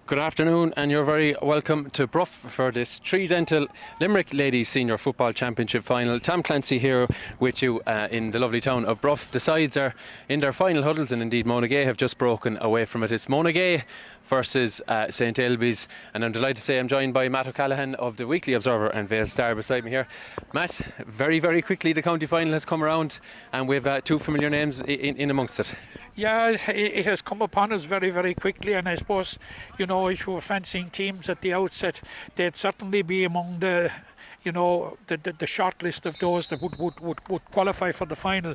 Good afternoon, and you're very welcome to Bruff for this Tridental Limerick Ladies Senior Football Championship final. Tom Clancy here with you in the lovely town of Bruff. The sides are in their final huddles, and indeed Monagea have just broken away from it. It's Monagea versus St Ailbes, and I'm delighted to say I'm joined by Matt O'Callaghan of the Weekly Observer and Vale Star beside me here. Matt, very, very quickly the county final has come around, and we've two familiar names in amongst it. Yeah, it has come upon us very, very quickly, and I suppose, if you were fancying teams at the outset, they'd certainly be among the short list of those that would qualify for the final.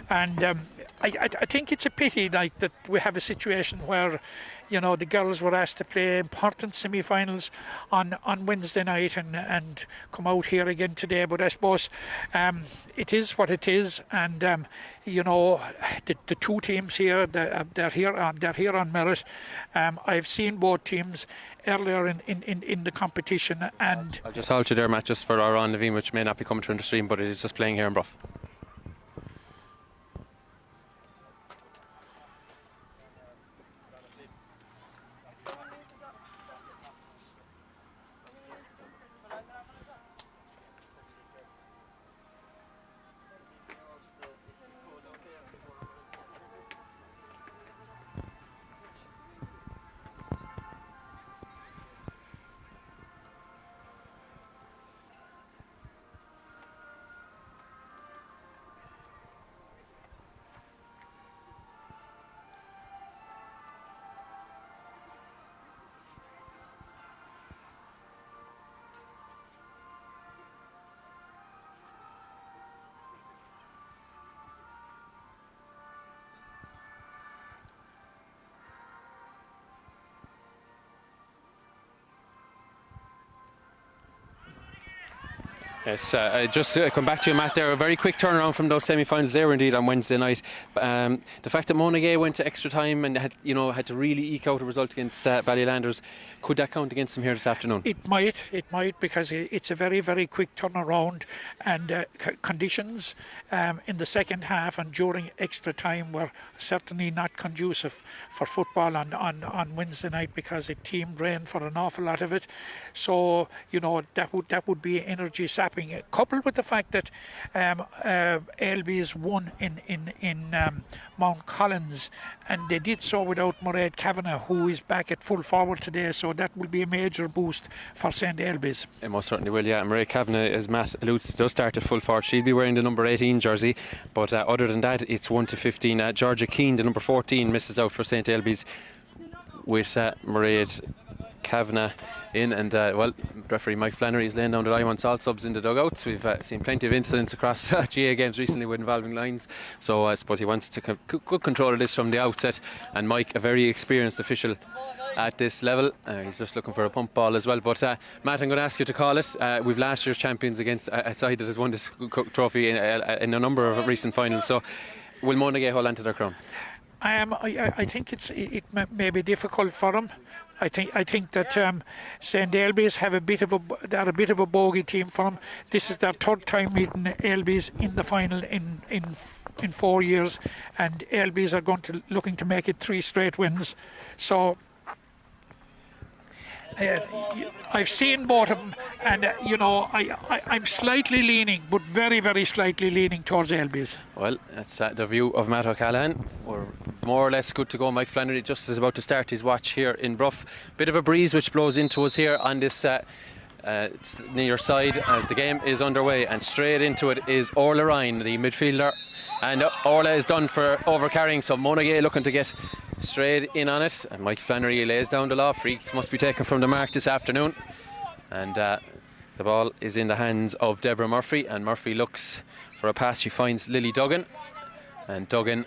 And I think it's a pity that we have a situation where the girls were asked to play important semi-finals on Wednesday night and come out here again today. But I suppose it is what it is, and the two teams here, they're here on merit. I've seen both teams earlier in the competition, and I'll just hold you there, Matt, just for our on Levine, which may not be coming through the stream, but it is just playing here in Bruff. Yes, just to come back to you, Matt, there, a very quick turnaround from those semi-finals there indeed on Wednesday night. The fact that Monagea went to extra time and had to really eke out a result against Ballylanders, could that count against them here this afternoon? It might, because it's a very, very quick turnaround, and conditions in the second half and during extra time were certainly not conducive for football on Wednesday night, because it team drained for an awful lot of it. So that would be energy sapping, coupled with the fact that Ailbes won in Mount Collins, and they did so without Mairead Kavanagh, who is back at full forward today, so that will be a major boost for St Ailbes. It most certainly will, yeah. Mairead Kavanagh, as Matt alludes to, does start at full forward. She'll be wearing the number 18 jersey, but other than that, it's 1 to 15. Georgia Keane, the number 14, misses out for St Ailbes with Mairead Kavanagh in, and referee Mike Flannery is laying down the line on salt subs in the dugouts. We've seen plenty of incidents across GA games recently with involving lines, so I suppose he wants to good control of this from the outset. And Mike, a very experienced official at this level, he's just looking for a pump ball as well. But Matt, I'm going to ask you to call it. We've last year's champions against a side that has won this trophy in a number of recent finals, so will Monagea hold on to their crown? I think it may be difficult for them. I think that St Ailbes they're a bit of a bogey team for them. This is their third time meeting Ailbes in the final in 4 years, and Ailbes are looking to make it 3 straight wins. So I've seen both of them, and I'm slightly leaning, but very, very slightly leaning towards Ailbes. Well, that's the view of Matt O'Callaghan. We're more or less good to go. Mike Flannery just is about to start his watch here in Bruff. Bit of a breeze which blows into us here on this near side as the game is underway, and straight into it is Orla Ryan, the midfielder, and Orla is done for overcarrying, so Monagea looking to get straight in on it, and Mike Flannery lays down the law. Freaks must be taken from the mark this afternoon, and the ball is in the hands of Deborah Murphy, and Murphy looks for a pass. She finds Lily Duggan, and Duggan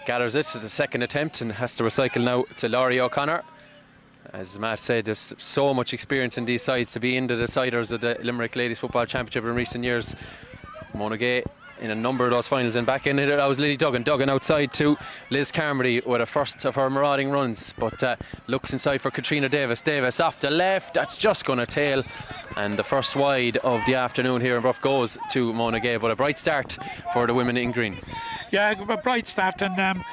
gathers it to the second attempt and has to recycle now to Laurie O'Connor. As Matt said, there's so much experience in these sides to be in the deciders of the Limerick Ladies Football Championship in recent years. Monagea in a number of those finals, and back in it, that was Lily Duggan outside to Liz Carmody with a first of her marauding runs, but looks inside for Katrina Davis off the left, that's just going to tail, and the first wide of the afternoon here in Bruff goes to Monagea, but a bright start for the women in green. Yeah, a bright start, and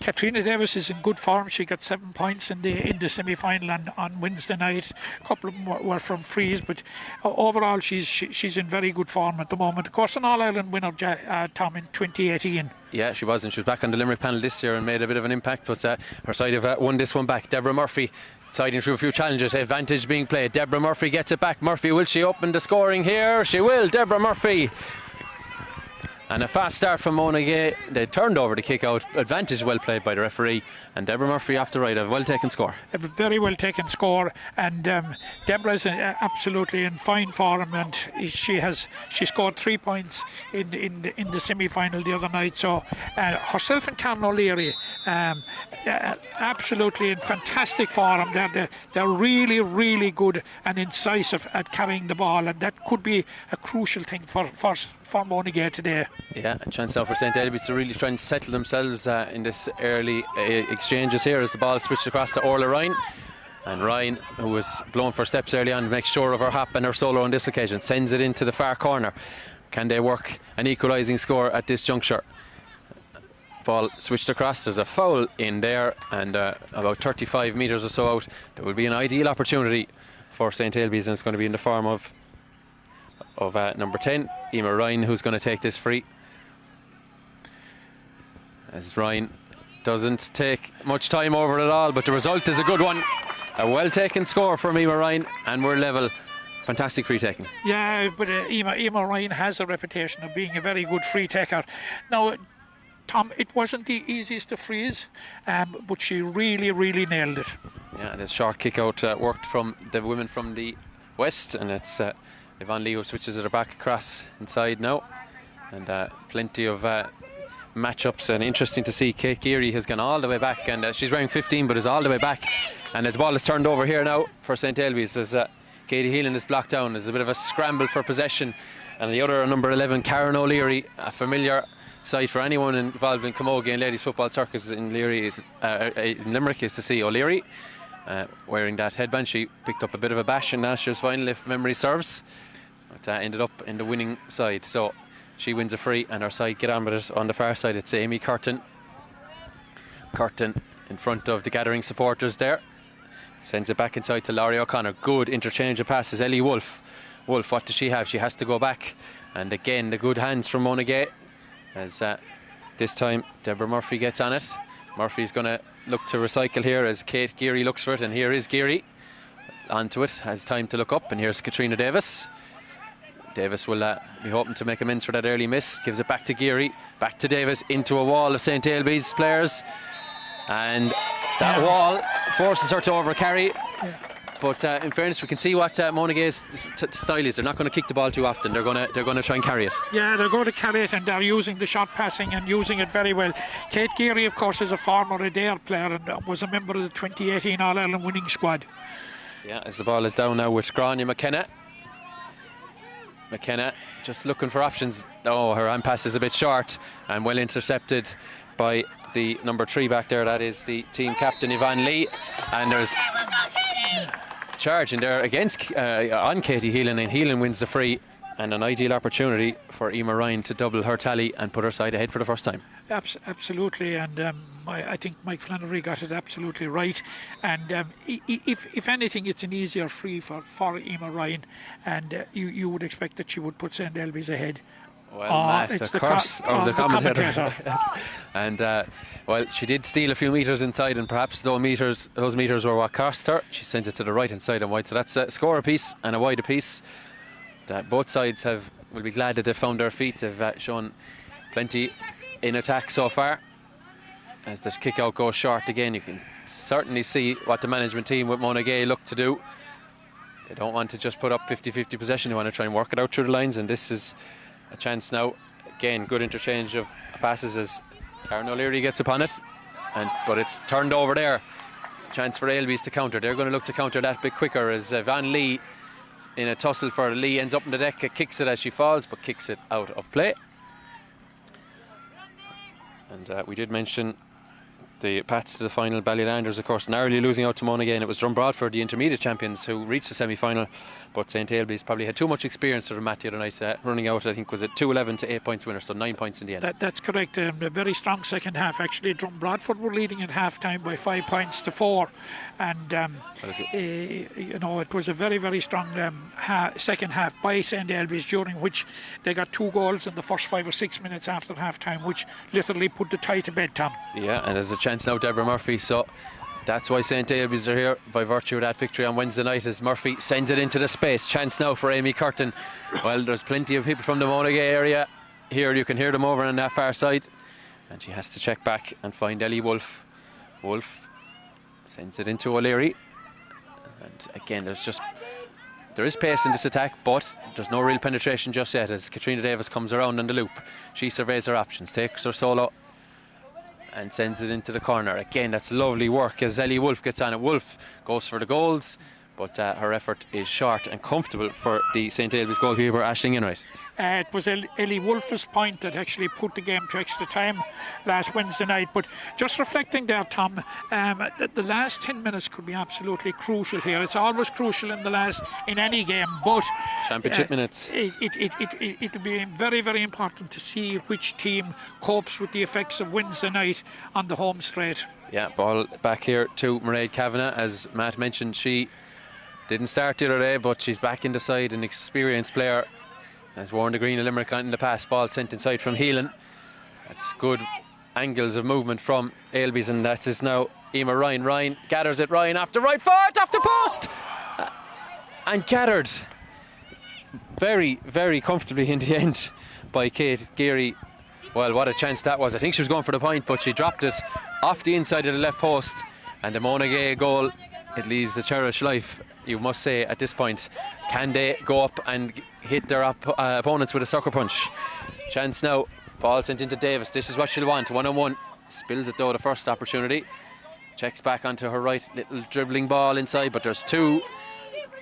Katrina Davis is in good form. She got 7 points in the semi-final on Wednesday night. A couple of them were from frees, but overall she's in very good form at the moment. Of course, an All-Ireland winner, Tom, in 2018. Yeah, she was, and she was back on the Limerick panel this year and made a bit of an impact, but her side have won this one back. Deborah Murphy siding through a few challenges, advantage being played. Deborah Murphy gets it back. Murphy, will she open the scoring here? She will. Deborah Murphy. And a fast start from Monagea. They turned over the kick out. Advantage well played by the referee. And Deborah Murphy off the right. A well taken score. A very well taken score. And Deborah's absolutely in fine form. And she scored 3 points in the semi final the other night. So herself and Karen O'Leary absolutely in fantastic form. They're really, really good and incisive at carrying the ball. And that could be a crucial thing for Monagea today. Yeah, a chance now for St. Ailbes to really try and settle themselves in this early exchanges here as the ball switched across to Orla Ryan. And Ryan, who was blown for steps early on, makes sure of her hop and her solo on this occasion, sends it into the far corner. Can they work an equalising score at this juncture? Ball switched across, there's a foul in there, and about 35 metres or so out, there will be an ideal opportunity for St. Ailbes, and it's going to be in the form of number 10, Emer Ryan, who's going to take this free. As Ryan doesn't take much time over it at all, but the result is a good one. A well taken score from Emer Ryan, and we're level. Fantastic free taking. Yeah, but Emer Ryan has a reputation of being a very good free taker. Now, Tom, it wasn't the easiest of frees, but she really, really nailed it. Yeah, this short kick out worked from the women from the west, and it's Yvonne Lee who switches it back across inside now. And plenty of matchups, and interesting to see Kate Geary has gone all the way back, and she's wearing 15 but is all the way back, and the ball is turned over here now for St. Ailbes as Katie Heelan is blocked down. There's a bit of a scramble for possession, and the other number 11, Karen O'Leary, a familiar sight for anyone involved in Camogie and ladies football circus in Limerick, is to see O'Leary wearing that headband. She picked up a bit of a bash in last year's final, if memory serves, but ended up in the winning side. So she wins a free, and our side get on with it. On the far side, it's Amy Curtin. Curtin in front of the gathering supporters there. Sends it back inside to Laurie O'Connor. Good interchange of passes. Ellie Wolfe. Wolfe, what does she have? She has to go back. And again, the good hands from Monagea. As this time, Deborah Murphy gets on it. Murphy's going to look to recycle here as Kate Geary looks for it. And here is Geary onto it. Has time to look up. And here's Katrina Davis. Davis will be hoping to make amends for that early miss. Gives it back to Geary, back to Davis, into a wall of St. Ailbes players. And that wall forces her to overcarry. Yeah. But in fairness, we can see what Monagea's style is. They're not going to kick the ball too often. They're going to try and carry it. Yeah, they're going to carry it, and they're using the shot passing and using it very well. Kate Geary, of course, is a former Adair player and was a member of the 2018 All-Ireland winning squad. Yeah, as the ball is down now with Grania McKenna. McKenna just looking for options. Oh, her hand pass is a bit short and well intercepted by the number 3 back there. That is the team captain Yvonne Lee, and there's charge in there against on Katie Heelan, and Heelan wins the free, and an ideal opportunity for Emer Ryan to double her tally and put her side ahead for the first time. Absolutely, and I think Mike Flannery got it absolutely right. And if anything, it's an easier free for Emer Ryan, and you would expect that she would put St. Ailbes ahead. Well, Matt, it's the curse of the commentator. And well, she did steal a few metres inside, and perhaps those meters were what cost her. She sent it to the right hand side and wide, so that's a score apiece and a wide apiece. That both sides will be glad that they found their feet. They've shown plenty in attack so far. As the kick out goes short again, you can certainly see what the management team with Monagea look to do. They don't want to just put up 50-50 possession. They want to try and work it out through the lines, and this is a chance now. Again, good interchange of passes as Karen O'Leary gets upon it, but it's turned over there. Chance for Ailbes to counter. They're going to look to counter that bit quicker as Van Lee, in a tussle for Lee, ends up in the deck, kicks it as she falls, but kicks it out of play. And we did mention the Pats to the final. Ballylanders, of course, narrowly losing out to Monagea, and it was Drumbradford, the intermediate champions, who reached the semi-final. But St Ailbes probably had too much experience for the match the other night, running out, I think, was it 2-11 to 8 points winner, so 9 points in the end. That's correct. A very strong second half, actually. Drumbradford were leading at half time by 5 points to 4. And, you know, it was a very, very strong second half by St Ailbes, during which they got 2 goals in the first 5 or 6 minutes after half time, which literally put the tie to bed, Tom. Yeah, and there's a chance now, Deborah Murphy, so that's why St Ailbes are here, by virtue of that victory on Wednesday night, as Murphy sends it into the space. Chance now for Amy Curtin. Well, there's plenty of people from the Monagea area here. You can hear them over on that far side. And she has to check back and find Ellie Wolfe. Wolfe sends it into O'Leary. And again, there is pace in this attack, but there's no real penetration just yet, as Katrina Davis comes around on the loop. She surveys her options, takes her solo and sends it into the corner. Again, that's lovely work as Ellie Wolfe gets on it. Wolfe goes for the goals, but her effort is short and comfortable for the St Ailbes goalkeeper, Aisling Enright. It was Ellie Wolfe's point that actually put the game to extra time last Wednesday night. But just reflecting there, Tom, the last 10 minutes could be absolutely crucial here. It's always crucial in any game, but championship minutes. It'll be very, very important to see which team copes with the effects of Wednesday night on the home straight. Yeah, ball back here to Mairead Kavanagh. As Matt mentioned, she didn't start the other day, but she's back in the side, an experienced player. Has worn the green of Limerick in the past. Ball sent inside from Heelan. That's good angles of movement from Ailbes, and that is now Emer Ryan. Ryan gathers it. Ryan after right foot, off the post, and gathered very, very comfortably in the end by Kate Geary. Well, what a chance that was. I think she was going for the point, but she dropped it off the inside of the left post, and the Monagea goal, it leaves a cherished life, you must say, at this point. Can they go up and hit their opponents with a sucker punch? Chance now. Ball sent into Davis. This is what she'll want. 1-on-1. Spills it though, the first opportunity. Checks back onto her right. Little dribbling ball inside, but there's 2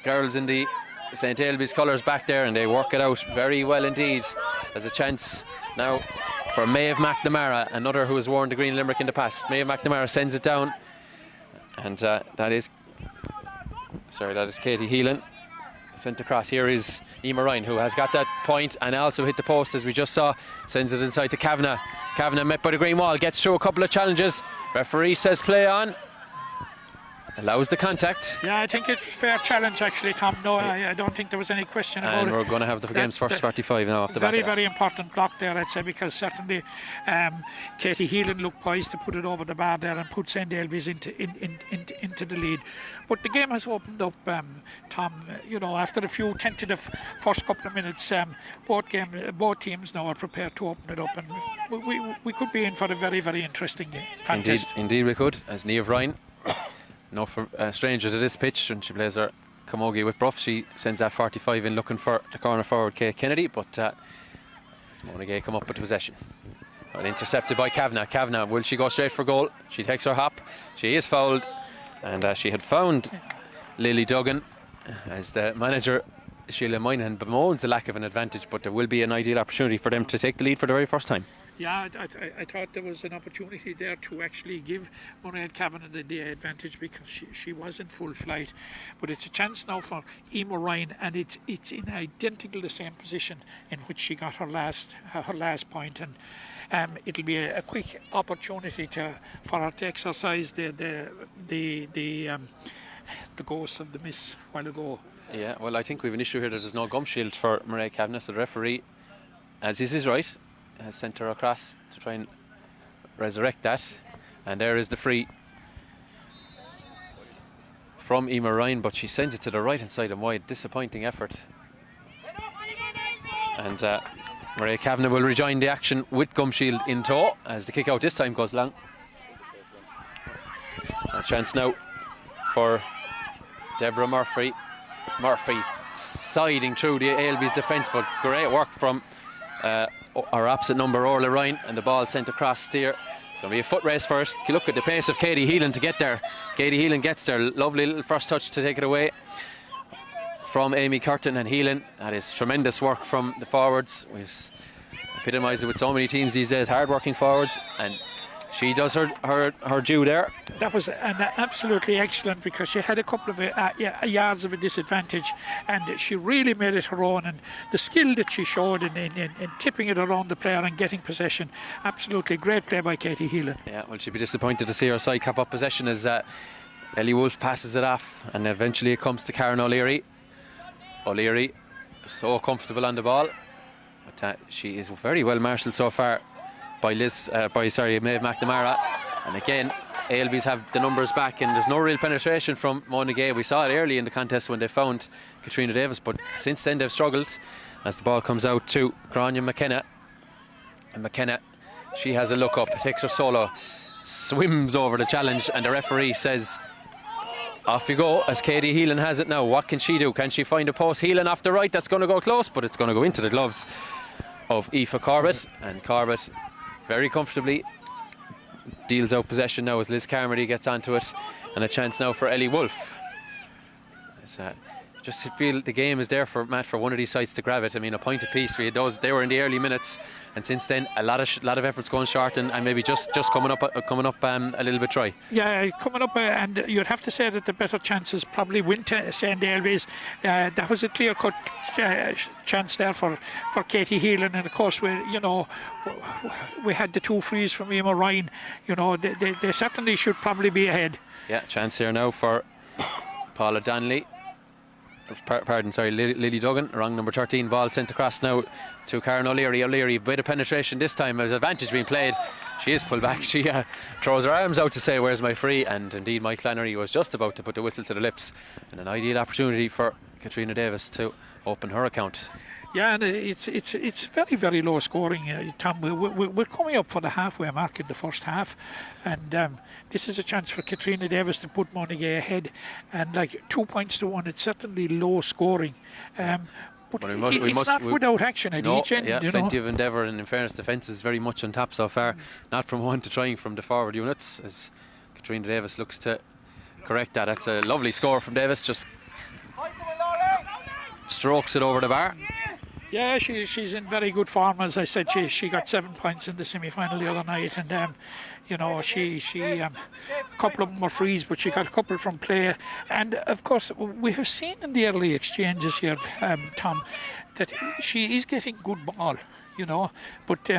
girls in the St Ailbes colours back there, and they work it out very well indeed. There's a chance now for Maeve McNamara, another who has worn the green Limerick in the past. Maeve McNamara sends it down, and that is Katie Heelan. Sent across. Here is Emer Ryan, who has got that point and also hit the post, as we just saw. Sends it inside to Kavanagh. Kavanagh met by the green wall, gets through a couple of challenges. Referee says play on. Allows the contact. Yeah, I think it's fair challenge, actually, Tom. No, I don't think there was any question about it. And we're going to have the game's first 45 now off the back. Very important block there, I'd say, because certainly Katie Heelan looked poised to put it over the bar there and put St Ailbes into the lead. But the game has opened up, Tom. You know, after a few tentative first couple of minutes, both teams now are prepared to open it up, and we could be in for a very, very interesting contest. Indeed we could, as Niamh Ryan, no stranger to this pitch, when she plays her camogie with Bruff, she sends that 45 in looking for the corner forward Kate Kennedy, but Monagea come up with possession. Well, intercepted by Kavanagh. Kavanagh, will she go straight for goal? She takes her hop. She is fouled, and she had found Lily Duggan, as the manager Sheila Moynihan bemoans the lack of an advantage, but there will be an ideal opportunity for them to take the lead for the very first time. Yeah, I thought there was an opportunity there to actually give Mairead Kavanagh the advantage, because she was in full flight. But it's a chance now for Emer Ryan, and it's in identical the same position in which she got her last point, and it'll be a quick opportunity for her to exercise the ghost of the miss a while ago. Yeah, well, I think we have an issue here that there's no gum shield for Mairead Kavanagh, so the referee, as this is right, has sent her across to try and resurrect that, and there is the free from Emer Ryan, but she sends it to the right hand side and wide. Disappointing effort, and Mairead Kavanagh will rejoin the action with gum shield in tow, as the kick out this time goes long. A chance now for Deborah Murphy siding through the Ailbes defence, but great work from our opposite number, Orla Ryan, and the ball sent across there. So it'll be a foot race first. You look at the pace of Katie Heelan to get there. Katie Heelan gets there. Lovely little first touch to take it away from Amy Curtin and Heelan. That is tremendous work from the forwards. We've epitomised it with so many teams these days, hard working forwards, and she does her due there. That was absolutely excellent, because she had a couple of yards of a disadvantage, and she really made it her own. And the skill that she showed in tipping it around the player and getting possession, absolutely great play by Katie Heelan. Yeah, well, she'd be disappointed to see her side cap up possession as Ellie Wolfe passes it off, and eventually it comes to Karen O'Leary. O'Leary, so comfortable on the ball, but she is very well marshalled so far by Maeve McNamara. And again, Ailbes have the numbers back, and there's no real penetration from Monagea. We saw it early in the contest when they found Katrina Davis, but since then they've struggled as the ball comes out to Grania McKenna. And McKenna, she has a look up, takes her solo, swims over the challenge, and the referee says, off you go, as Katie Heelan has it now. What can she do? Can she find a post? Heelan off the right, that's going to go close, but it's going to go into the gloves of Aoife Corbett. And Corbett very comfortably deals out possession now as Liz Carmody gets onto it, and a chance now for Ellie Wolfe. Just to feel the game is there for one of these sides to grab it. I mean, a point apiece. They were in the early minutes, and since then a lot of efforts going short, and maybe just coming up a little bit dry. Yeah, coming up, and you'd have to say that the better chances probably went to St. Ailbes. That was a clear-cut chance there for Katie Heelan, and of course we had the two frees from Emma Ryan. They certainly should probably be ahead. Yeah, chance here now for Paula Donnelly. Lily Duggan, wrong number 13. Ball sent across now to Karen O'Leary. O'Leary, bit of penetration this time. There's advantage being played. She is pulled back. She throws her arms out to say, "Where's my free?" And indeed, Mike Flannery was just about to put the whistle to the lips. And an ideal opportunity for Katrina Davis to open her account. Yeah, and it's very, very low scoring, Tom. We're coming up for the halfway mark in the first half, and this is a chance for Katrina Davis to put Monagea ahead, and 2 points to 1. It's certainly low scoring, but it's not without action at each end. Yeah, plenty of endeavour, and in fairness, defence is very much on top so far. Not from one to trying from the forward units, as Katrina Davis looks to correct that. That's a lovely score from Davis, just strokes it over the bar. Yeah, she's in very good form. As I said, she got 7 points in the semi-final the other night, and she a couple of them were frees, but she got a couple from play. And of course, we have seen in the early exchanges here, Tom, that she is getting good ball. But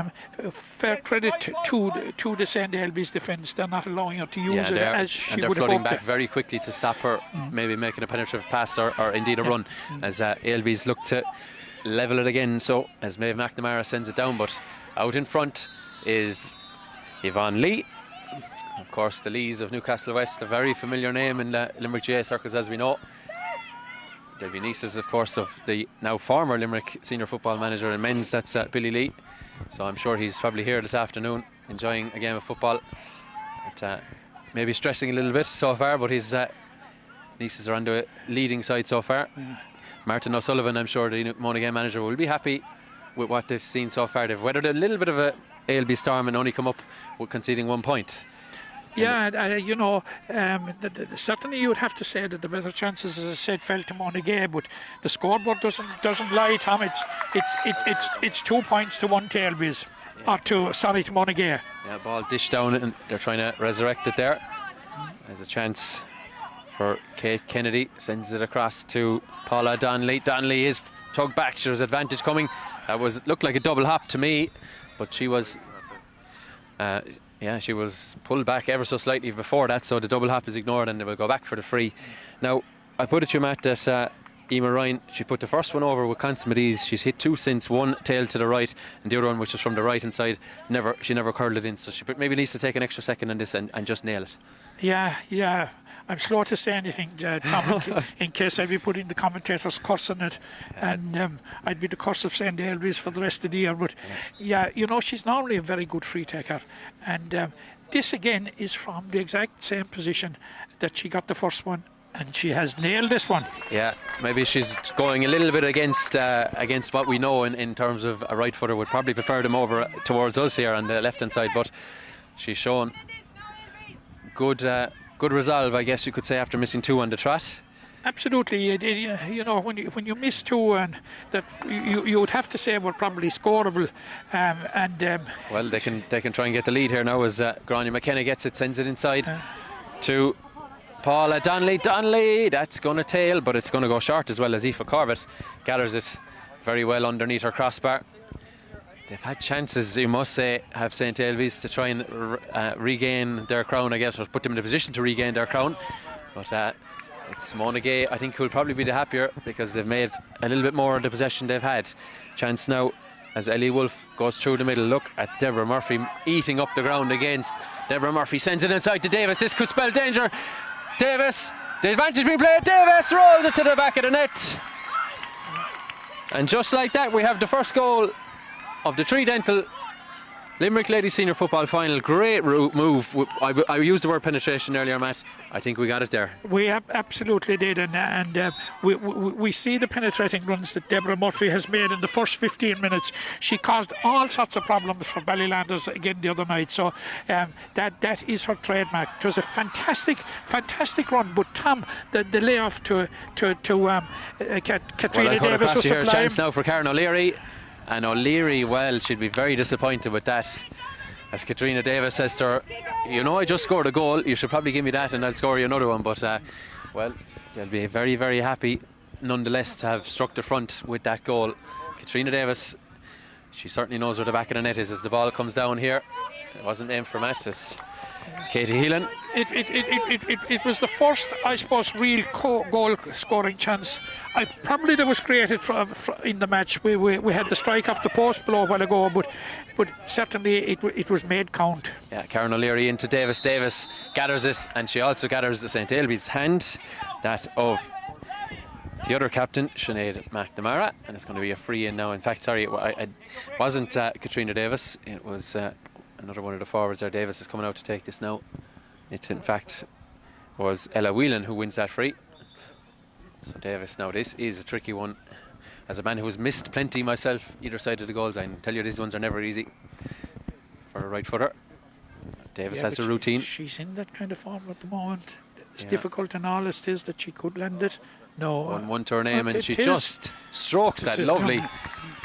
fair credit to the St. Ailbes defence. They're not allowing her to use it as she would have hoped. They're flooding back very quickly to stop her maybe making a penetrative pass or indeed a run, as Ailbes look to level it again. So as Maeve McNamara sends it down, but out in front is Yvonne Lee. Of course, the Lees of Newcastle West, a very familiar name in the Limerick GA circles, as we know. They'll be nieces, of course, of the now former Limerick senior football manager in men's, that's Billy Lee. So I'm sure he's probably here this afternoon enjoying a game of football. Maybe stressing a little bit so far, but his nieces are on the leading side so far. Martin O'Sullivan, I'm sure the Monagea manager, will be happy with what they've seen so far. They've weathered a little bit of a Ailbes storm and only come up with conceding 1 point. Yeah, certainly you would have to say that the better chances, as I said, fell to Monagea, but the scoreboard doesn't lie, Tom. It's 2 points to 1 to Ailbes, to Monagea. Yeah, ball dished down, and they're trying to resurrect it there. There's a chance for Kate Kennedy, sends it across to Paula Donnelly. Donnelly is tugged back. There's advantage coming. Looked like a double hop to me, but she was she was pulled back ever so slightly before that, so the double hop is ignored and they will go back for the free. Now, I put it to you, Matt, that Emma Ryan, she put the first one over with consummate ease. She's hit 2 since, one tail to the right and the other one, which was from the right hand side, she never curled it in, so she maybe needs to take an extra second on this and just nail it. Yeah. I'm slow to say anything, Tom, in case I'd be putting the commentator's curse on it, and I'd be the curse of St. Ailbes for the rest of the year. But she's normally a very good free taker, and this again is from the exact same position that she got the first one, and she has nailed this one. Yeah, maybe she's going a little bit against what we know in terms of a right footer would probably prefer them over towards us here on the left hand side, but she's shown good resolve, I guess you could say, after missing 2 on the trot. Absolutely, you know, when you miss two, and that you would have to say were probably scoreable, Well, they can try and get the lead here now as Grania McKenna gets it, sends it inside to Paula Donnelly. Donnelly, that's going to tail, but it's going to go short as well as Aoife Corbett gathers it very well underneath her crossbar. They've had chances, you must say, have St. Ailbes to try and regain their crown, I guess, or put them in a position to regain their crown. But it's Monagea, I think, who will probably be the happier because they've made a little bit more of the possession they've had. Chance now as Ellie Wolfe goes through the middle. Look at Deborah Murphy eating up the ground against. Deborah Murphy sends it inside to Davis. This could spell danger. Davis, the advantage being played. Davis rolls it to the back of the net. And just like that, we have the first goal of the Tridental Limerick Ladies Senior Football Final. Great move. I used the word penetration earlier, Matt. I think we got it there. We absolutely did, and we see the penetrating runs that Deborah Murphy has made in the first 15 minutes. She caused all sorts of problems for Ballylanders again the other night. So that is her trademark. It was a fantastic run. But Tom, the layoff to Katrina Davis was sublime. Chance now for Karen O'Leary. And O'Leary, well, she'd be very disappointed with that. As Katrina Davis says to her, you know, I just scored a goal, you should probably give me that and I'll score you another one. But, well, they'll be very, very happy nonetheless to have struck the front with that goal. Katrina Davis, she certainly knows where the back of the net is as the ball comes down here. It wasn't aimed for Matt, it's Katie Heelan. It was the first, I suppose, real goal scoring chance probably that was created in the match. We had the strike off the post below a while ago, but certainly it was made count. Yeah, Karen O'Leary into Davis. Davis gathers it, and she also gathers the St. Ailbes hand, that of the other captain, Sinead McNamara, and it's going to be a free in now. In fact, sorry, it wasn't Katrina Davis, it was another one of the forwards there. Davis is coming out to take this now. It in fact was Ella Whelan who wins that free. So Davis, now this is a tricky one. As a man who has missed plenty myself either side of the goals, I can tell you these ones are never easy for a right footer. Davis has a routine. She's in that kind of form at the moment. It's difficult, and all it is that she could land it. No, one to her name, and she just strokes that lovely.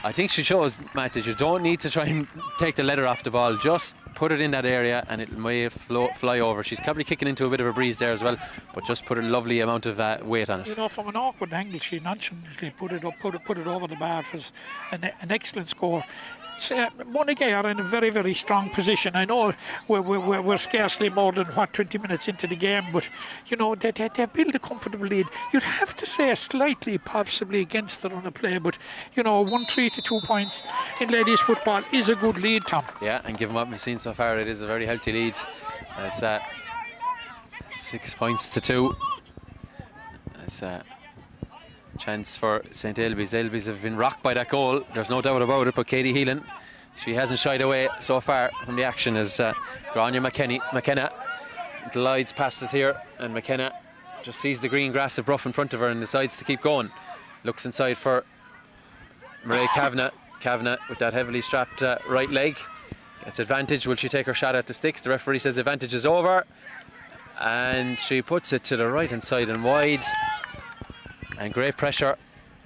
I think she shows, Matt, that you don't need to try and take the leather off the ball. Just put it in that area and it may fly over. She's probably kicking into a bit of a breeze there as well, but just put a lovely amount of weight on it. You know, from an awkward angle, she nonchalantly put it over the bar. It was an excellent score. Monagea are in a very, very strong position. I know we're scarcely more than 20 minutes into the game, but you know they built a comfortable lead. You'd have to say slightly possibly against the run of play, but you know 1-3 to 2 points in ladies football is a good lead, Tom. Yeah, and given what we've seen so far, it is a very healthy lead. It's 6 points to 2. It's chance for St. Ailbes. Ailbes have been rocked by that goal, there's no doubt about it, but Katie Heelan, she hasn't shied away so far from the action as Grania McKenna glides past us here, and McKenna just sees the green grass of Bruff in front of her and decides to keep going. Looks inside for Mairead Kavanagh. Kavanagh with that heavily strapped right leg gets advantage. Will she take her shot at the sticks? The referee says advantage is over, and she puts it to the right hand side and wide. And great pressure,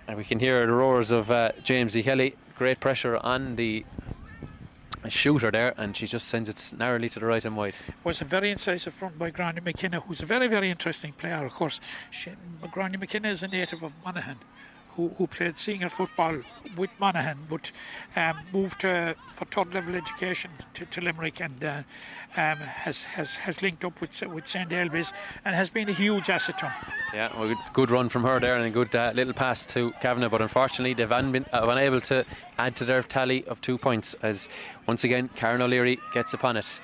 and we can hear the roars of James E. Kelly. Great pressure on the shooter there, and she just sends it narrowly to the right and wide. It was a very incisive run by Grania McKenna, who's a very, very interesting player. Of course, Grania McKenna is a native of Monaghan, who played senior football with Monaghan, but moved for third level education to Limerick, and has linked up with St. Ailbes and has been a huge asset to him. Yeah, well, good run from her there, and a good little pass to Kavanagh, but unfortunately they've been unable to add to their tally of 2 points, as once again Karen O'Leary gets upon it.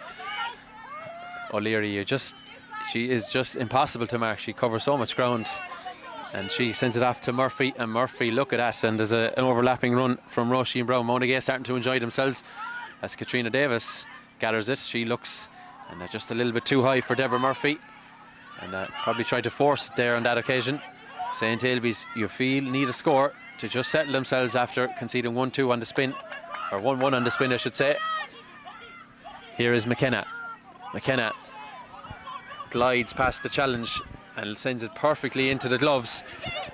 O'Leary, she is just impossible to mark. She covers so much ground, and she sends it off to Murphy, and Murphy, look at that, and there's an overlapping run from Roisin Brown. Monagea starting to enjoy themselves as Katrina Davis gathers it. She looks, and just a little bit too high for Deborah Murphy, and probably tried to force it there on that occasion. St. Ailbes, you feel, need a score to just settle themselves after conceding 1-2 on the spin, or 1-1 on the spin, I should say. Here is McKenna. McKenna glides past the challenge and sends it perfectly into the gloves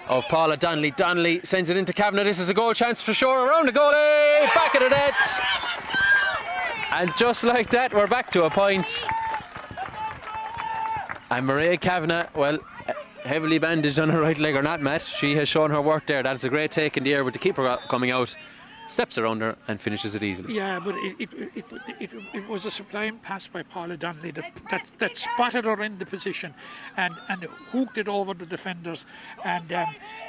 of Paula Donnelly. Donnelly sends it into Kavanagh. This is a goal chance for sure. Around the goalie, back of the net. And just like that, we're back to a point. And Monagea Kavanagh, well, heavily bandaged on her right leg or not, Matt. She has shown her work there. That's a great take in the air with the keeper coming out. Steps around her and finishes it easily. Yeah, but it was a sublime pass by Paula Donnelly that spotted her in the position and hooked it over the defenders. And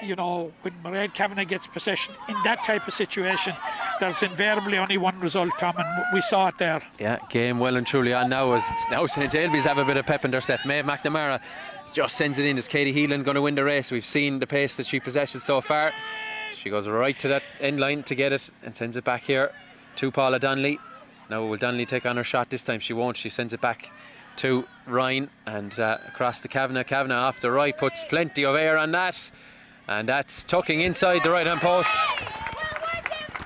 you know, when Monagea Kavanagh gets possession in that type of situation, there's invariably only one result, Tom, and we saw it there. Yeah, game well and truly on now, as now St. Ailbes have a bit of pep in their step. Maeve McNamara just sends it in. Is Katie Heelan going to win the race? We've seen the pace that she possesses so far. She goes right to that end line to get it and sends it back here to Paula Donnelly. Now will Donnelly take on her shot this time? She won't. She sends it back to Ryan and across to Kavanagh. Kavanagh off the right, puts plenty of air on that, and that's tucking inside the right hand post.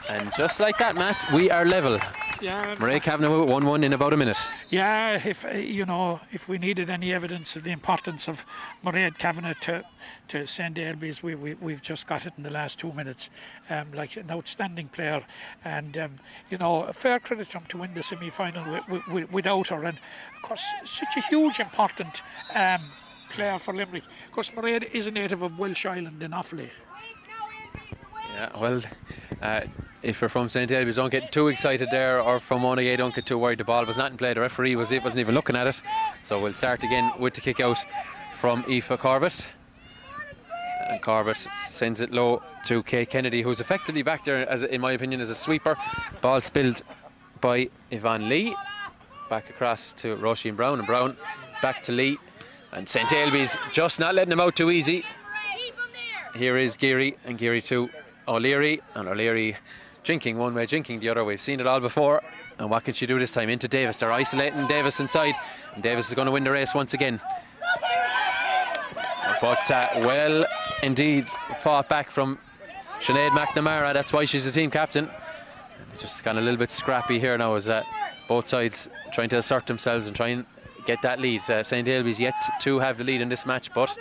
And just like that, Matt, we are level. Yeah, Monagea Kavanagh with 1-1 in about a minute. Yeah, if you know, if we needed any evidence of the importance of Monagea Kavanagh to St. Ailbes, we've just got it in the last 2 minutes. Like an outstanding player, and you know, a fair credit to him to win the semi-final without her. And of course, such a huge important player for Limerick. Of course, Monagea is a native of Welsh Island in Offaly. Yeah, well, if you're from St. Ailbes, don't get too excited there, or from Monagea, don't get too worried. The ball was not in play. The referee wasn't even looking at it. So we'll start again with the kick out from Aoife Corbett. And Corbett sends it low to Kate Kennedy, who's effectively back there, as in my opinion, as a sweeper. Ball spilled by Yvonne Lee. Back across to Roisin Brown, and Brown back to Lee. And St. Ailbes just not letting them out too easy. Here is Geary, and Geary to O'Leary, and O'Leary jinking one way, jinking the other. We've seen it all before, and what can she do this time? Into Davis. They're isolating Davis inside, and Davis is going to win the race once again. But well indeed fought back from Sinead McNamara. That's why she's the team captain. Just got a little bit scrappy here now, as both sides trying to assert themselves and try and get that lead. St. Ailbes yet to have the lead in this match, but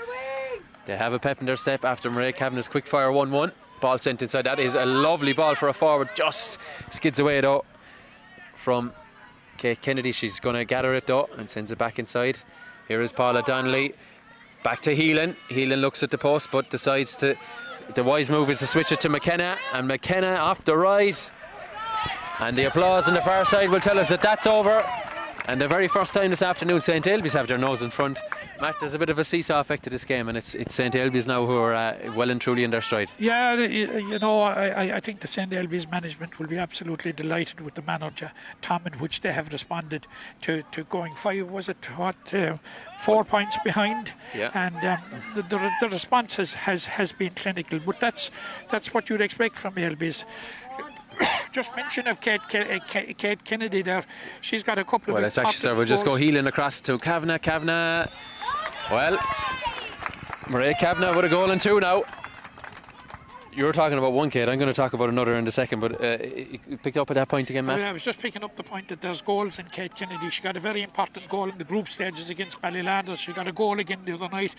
they have a pep in their step after Monagea Kavanagh's quick fire 1-1. Ball sent inside. That is a lovely ball for a forward. Just skids away though from Kate Kennedy. She's going to gather it though and sends it back inside. Here is Paula Donnelly. Back to Heelan. Heelan looks at the post but decides to... The wise move is to switch it to McKenna. And McKenna off the right. And the applause on the far side will tell us that that's over. And the very first time this afternoon St. Ailbes have their nose in front. Matt, there's a bit of a seesaw effect to this game, and it's St. Ailbes now who are well and truly in their stride. Yeah, you know, I think the St. Ailbes management will be absolutely delighted with the manager, Tom, in which they have responded to going 4 points behind. Yeah. And the response has been clinical, but that's what you'd expect from Ailbes. Just mention of Kate Kennedy there. She's got a couple of... Well, it's actually, sir, we'll just go Heelan across to Kavanagh. Kavanagh. Well, Monagea Kavanagh with a goal and 2 now. You were talking about one, Kate. I'm going to talk about another in a second, but you picked up at that point again, Matt? I was just picking up the point that there's goals in Kate Kennedy. She got a very important goal in the group stages against Ballylanders. She got a goal again the other night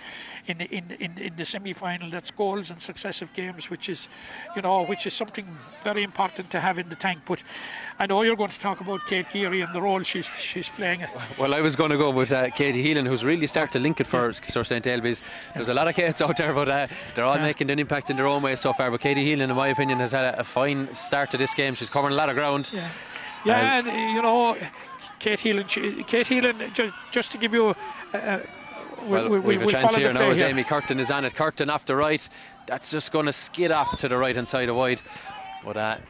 in the semi-final. That's goals in successive games, which is something very important to have in the tank. But I know you're going to talk about Kate Geary and the role she's playing. Well, I was going to go with Katie Heelan, who's really started to link it for St. Ailbes. There's a lot of Kates out there, but they're all making an impact in their own way so far. But Katie Heelan, in my opinion, has had a fine start to this game. She's covering a lot of ground. Yeah, and you know, Kate Heelan, just to give you... we've a chance here now as Amy Curtin is on it. Curtin off the right. That's just going to skid off to the right hand side of wide. But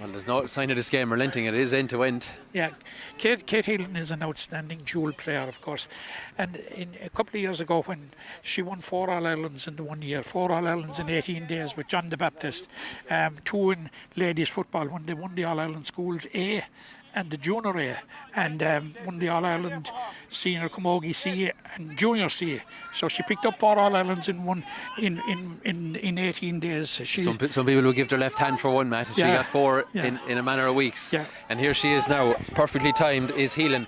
well, there's no sign of this game relenting. It is end to end. Yeah, Kate Heelan is an outstanding dual player, of course. And a couple of years ago, when she won 4 All-Irelands in the 1 year, 4 All-Irelands in 18 days with John the Baptist, 2 in ladies football when they won the All-Ireland Schools A and the Junior A, and won the All-Ireland Senior Camogie C and Junior C. So she picked up 4 All-Irelands in 18 days. Some people will give their left hand for one, Matt. She got 4 in a matter of weeks. Yeah. And here she is now, perfectly timed, is Heelan.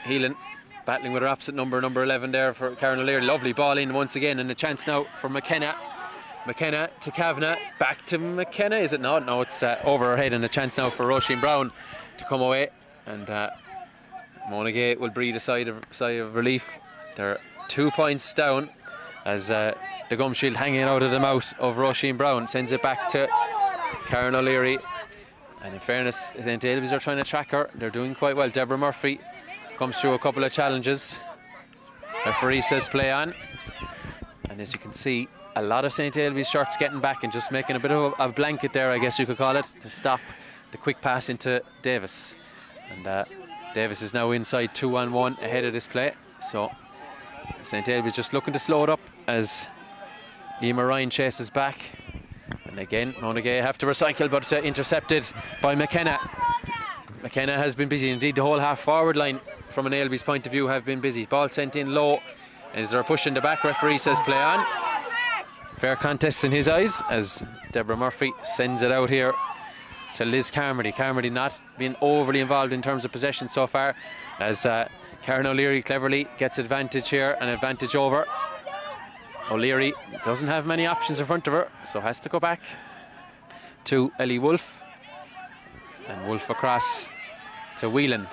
Heelan battling with her opposite number 11 there for Karen O'Leary. Lovely ball in once again, and a chance now for McKenna. McKenna to Kavanagh, back to McKenna, is it? No, it's over her head, and a chance now for Roisin Brown to come away, and Monagea will breathe a sigh of relief. They're 2 points down as the gum shield hanging out of the mouth of Roisin Brown sends it back to Karen O'Leary. And in fairness, St. Ailbes are trying to track her. They're doing quite well. Deborah Murphy comes through a couple of challenges. Referee says play on. And as you can see, a lot of St. Ailbes shirts getting back and just making a bit of a blanket there, I guess you could call it, to stop the quick pass into Davis. And Davis is now inside 2-on-1 ahead of this play. So St. Ailbes just looking to slow it up as Emer Ryan chases back. And again, Monagea have to recycle, but intercepted by McKenna. McKenna has been busy. Indeed, the whole half-forward line, from an Ailbes point of view, have been busy. Ball sent in low. As they're pushing the back, referee says play on. Fair contest in his eyes, as Deborah Murphy sends it out here to Liz Carmody. Carmody not being overly involved in terms of possession so far, as Karen O'Leary cleverly gets advantage here, an advantage over. O'Leary doesn't have many options in front of her, so has to go back to Ellie Wolfe. And Wolfe across to Whelan.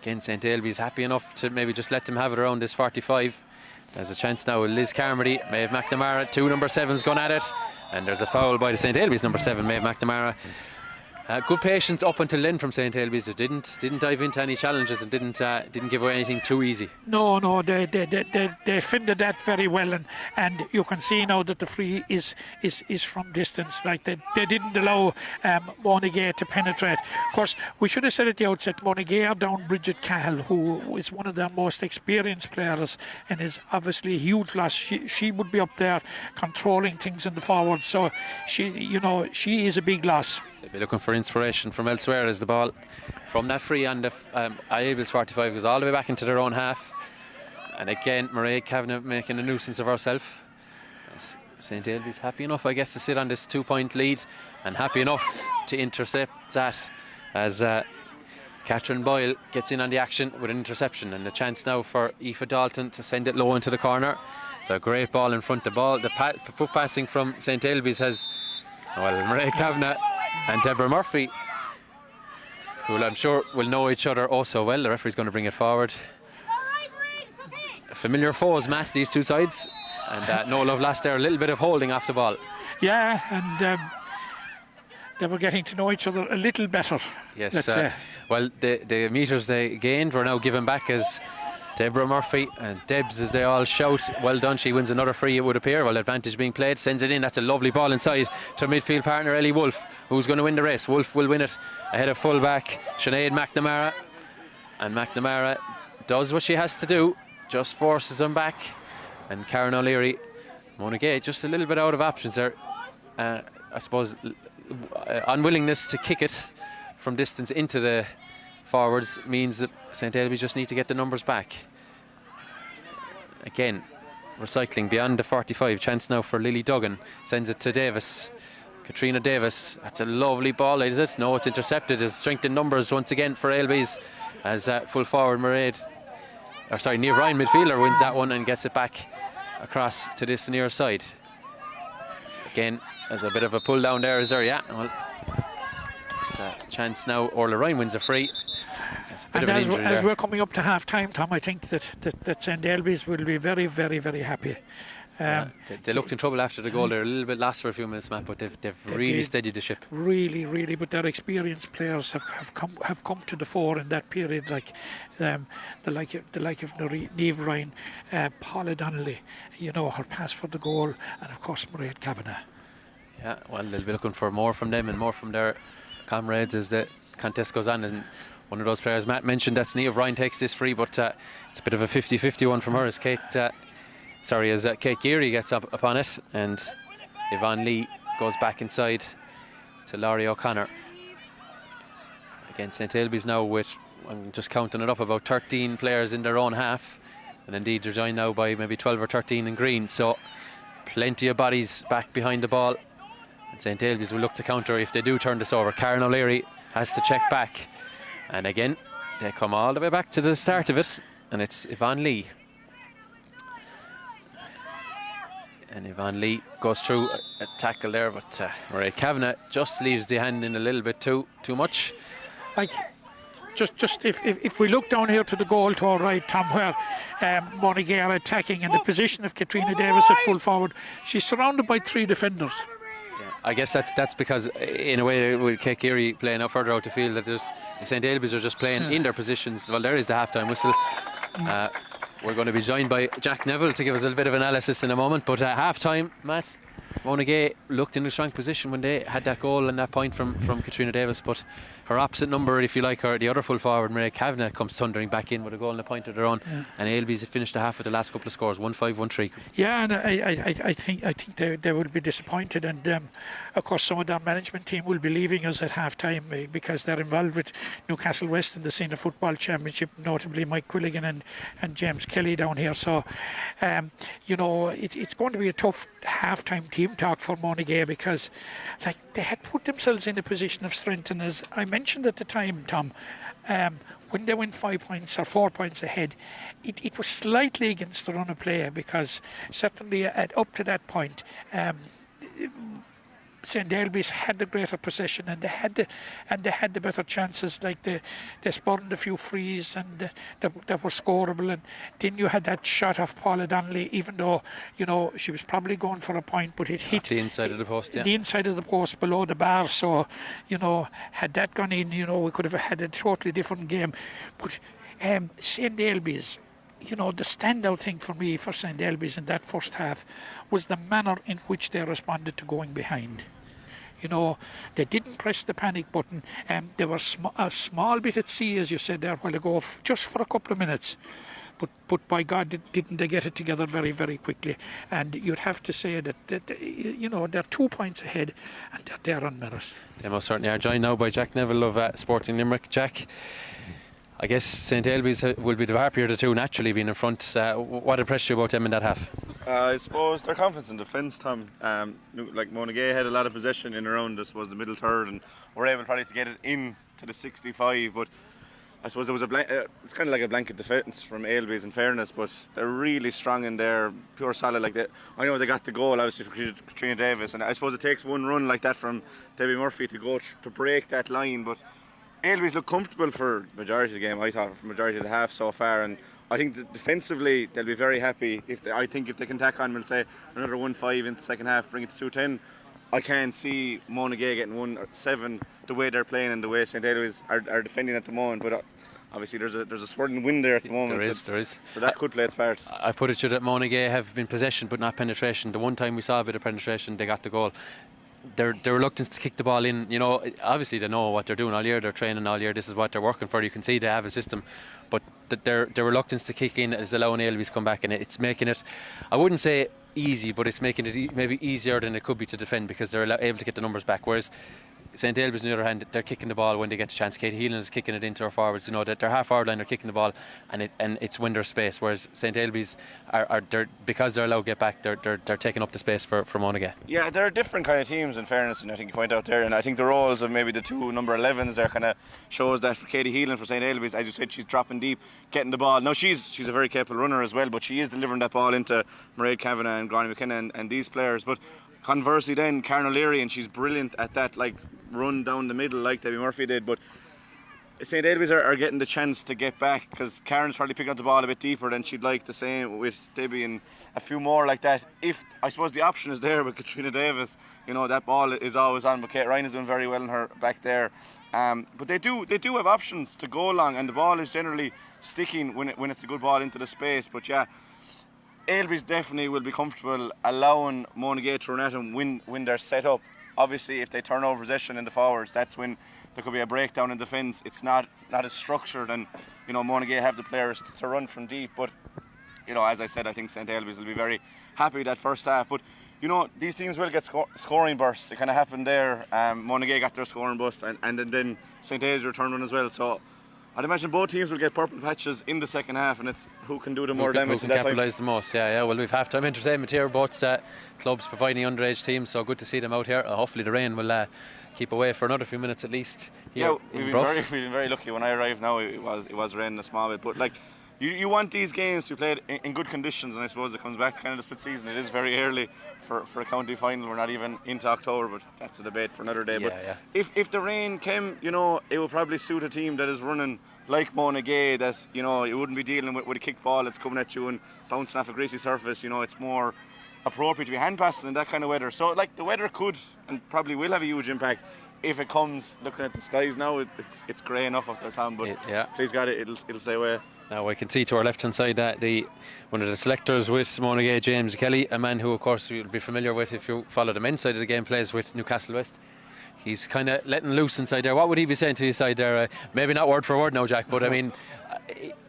Again, St. Ailbes happy enough to maybe just let them have it around this 45. There's a chance now with Liz Carmody. Maeve McNamara, 2 number 7s going at it. And there's a foul by the St. Ailbes number 7, Maeve McNamara. Good patience up until then from St. Ailbes. They didn't dive into any challenges and didn't give away anything too easy. No, they defended that very well, and you can see now that the free is from distance. Like they didn't allow Monagea to penetrate. Of course, we should have said at the outset, Monagea down Bridget Cahill, who is one of their most experienced players and is obviously a huge loss. She would be up there controlling things in the forward, so she is a big loss. They'll be looking for inspiration from elsewhere as the ball from that free on the Ailbes 45 goes all the way back into their own half. And again, Mairead Kavanagh making a nuisance of herself. St. Ailbes happy enough, I guess, to sit on this 2-point lead, and happy enough to intercept that as Catherine Boyle gets in on the action with an interception, and a chance now for Aoife Dalton to send it low into the corner. It's a great ball in front of the ball. The foot passing from St. Ailbes has, Mairead Kavanagh and Deborah Murphy, who I'm sure will know each other also well. The referee's going to bring it forward. Familiar foes, Matt, these two sides. And no love lost there. A little bit of holding off the ball. Yeah, and they were getting to know each other a little better. Yes. Let's say. Well, the metres they gained were now given back as Deborah Murphy and Debs, as they all shout, well done. She wins another free, it would appear. Well, advantage being played, sends it in. That's a lovely ball inside to midfield partner Ellie Wolfe, who's going to win the race. Wolfe will win it ahead of fullback Sinead McNamara, and McNamara does what she has to do, just forces them back. And Karen O'Leary, Monagea, just a little bit out of options there. I suppose unwillingness to kick it from distance into the forwards means that St. Ailbes just need to get the numbers back. Again, recycling beyond the 45. Chance now for Lily Duggan. Sends it to Davis. Katrina Davis. That's a lovely ball, is it? No, it's intercepted. It's strength in numbers once again for Ailbes as full forward Niamh Ryan, midfielder, wins that one and gets it back across to this near side. Again, there's a bit of a pull down there, is there? Yeah. Well, it's a chance now. Orla Ryan wins a free. And as we're coming up to half time, Tom, I think that St. Ailbes will be very, very, very happy. They looked in trouble after the goal. They're a little bit lost for a few minutes, Matt, but they've really steadied the ship. Really, really. But their experienced players have come to the fore in that period, like the like of Niamh Ryan, Paula Donnelly, her pass for the goal, and of course Mairead Kavanagh. Yeah, well, they'll be looking for more from them and more from their comrades as the contest goes on. And one of those players Matt mentioned, that's Niamh Ryan, takes this free, but it's a bit of a 50-50 one from her as Kate Geary gets up upon it, and Yvonne Lee goes back inside to Laurie O'Connor. Again, St. Ailbes now with, I'm just counting it up, about 13 players in their own half, and indeed they're joined now by maybe 12 or 13 in green, so plenty of bodies back behind the ball. And St. Ailbes will look to counter if they do turn this over. Karen O'Leary has to check back, and again they come all the way back to the start of it. and it's Yvonne Lee. And Yvonne Lee goes through a tackle there, but Maria Kavanagh just leaves the hand in a little bit too much. Like, just if we look down here to the goal to our right, Tom, where Monagea are attacking in the position of Katrina Davis at full forward, she's surrounded by 3 defenders. I guess that's because, in a way, with Kate Geary playing out further out the field, that there's St. Ailbes are just playing in their positions. Well, there is the half-time whistle. We're going to be joined by Jack Neville to give us a bit of analysis in a moment. But half-time, Matt, Monagea looked in a strong position when they had that goal and that point from Katrina Davis. But her opposite number, if you like, the other full forward, Maria Kavanagh, comes thundering back in with a goal and a point of their own. And Ailbes finished the half with the last couple of scores, 1-5, 1-3. Yeah, and I think they will be disappointed, and of course some of their management team will be leaving us at half time because they're involved with Newcastle West in the Senior Football Championship, notably Mike Quilligan and James Kelly down here. So it's going to be a tough half time team talk for Monagea, because like they had put themselves in a position of strength, and as I mentioned at the time, Tom, when they went 5 points or 4 points ahead, it was slightly against the run of play, because certainly up to that point St. Ailbes had the greater possession, and they had the better chances. Like they spawned a few frees and that were scoreable, and then you had that shot of Paula Donnelly, even though she was probably going for a point, but it hit the inside of the post, the inside of the post below the bar. So had that gone in, we could have had a totally different game. But St. Ailbes, the standout thing for me for St. Ailbes in that first half was the manner in which they responded to going behind. They didn't press the panic button. They were a small bit at sea, as you said there a while ago, just for a couple of minutes. But by God, didn't they get it together very, very quickly? And you'd have to say that they're 2 points ahead, and they're there on merit. They most certainly are. Joined now by Jack Neville of Sporting Limerick. Jack, I guess St. Ailbes will be the happier of the two, naturally being in front. What impressed you about them in that half? I suppose their confidence in defence, Tom. Like Monagea had a lot of possession in around, I suppose, the middle third, and were able probably to get it in to the 65. But I suppose there was it's kind of like a blanket defence from Ailbes, in fairness, but they're really strong in there, pure solid. I know they got the goal, obviously, for Katrina Davis, and I suppose it takes one run like that from Debbie Murphy to go to break that line. But Ailbes looked comfortable for majority of the game, I thought, for majority of the half so far, and I think that defensively they'll be very happy if they can tack on, we'll say, another 1-5 in the second half, bring it to 2-10. I can't see Monagea getting 1-7 the way they're playing and the way St. Ailbes are defending at the moment, but obviously there's a swirling wind there at the moment. There is. So that could play its part. I put it to you that Monagea have been possession but not penetration. The one time we saw a bit of penetration, they got the goal. Their reluctance to kick the ball in, obviously they know what they're doing all year, they're training all year, this is what they're working for. You can see they have a system, but their reluctance to kick in is allowing Ailbes to come back, and it's making it, I wouldn't say easy, but it's making it maybe easier than it could be to defend, because they're able to get the numbers back. Whereas St. Ailbes, on the other hand, they're kicking the ball when they get a chance. Kate Heelan is kicking it into her forwards. That their half forward line are kicking the ball, and it's when there's space. Whereas St. Ailbes are because they're allowed to get back, they're taking up the space for Monagea. Yeah, they're different kind of teams, in fairness, and I think you point out there. And I think the roles of maybe the two number 11s there kind of shows that for Katie Heelan, for St. Ailbes, as you said, she's dropping deep, getting the ball. Now she's a very capable runner as well, but she is delivering that ball into Mairead Kavanagh and Gráinne McKenna and these players. But conversely, then Karen O'Leary, and she's brilliant at that, run down the middle like Debbie Murphy did. But St. Ailbes are getting the chance to get back, because Karen's probably picking up the ball a bit deeper than she'd like. The same with Debbie, and a few more like that. If I suppose the option is there with Katrina Davis, that ball is always on. But Kate Ryan is doing very well in her back there. But they do have options to go along, and the ball is generally sticking when it's a good ball into the space. But yeah, Ailbes definitely will be comfortable allowing Monagea to run at them when they're set up. Obviously, if they turn over possession in the forwards, that's when there could be a breakdown in defence. It's not as structured, and Monagea have the players to run from deep. But as I said, I think St. Ailbes will be very happy that first half. But these teams will get scoring bursts. It kind of happened there. Monagea got their scoring burst, and then St. Ailbes returned one as well. So I'd imagine both teams will get purple patches in the second half, and it's who can do the more damage. Who can capitalise the most? Yeah. Well, we've half-time entertainment here. Both clubs providing underage teams, so good to see them out here. Hopefully the rain will keep away for another few minutes at least. Yeah, we've been very lucky. When I arrived now, it was raining a small bit, but you want these games to be played in good conditions, and I suppose it comes back to kind of the split season. It is very early for a county final. We're not even into October, but that's a debate for another day. Yeah, but yeah. if the rain came, it would probably suit a team that is running like Monagea, that you wouldn't be dealing with a kick ball that's coming at you and bouncing off a greasy surface. It's more appropriate to be hand passing in that kind of weather. So like the weather could and probably will have a huge impact. If it comes, looking at the skies now, it's grey enough up there, Tom. But please God, it'll stay away. Now I can see to our left-hand side that one of the selectors with Monagea, James Kelly, a man who, of course, you'll be familiar with if you follow the men's side of the game, plays with Newcastle West. He's kind of letting loose inside there. What would he be saying to his side there? Maybe not word for word now, Jack, but I mean,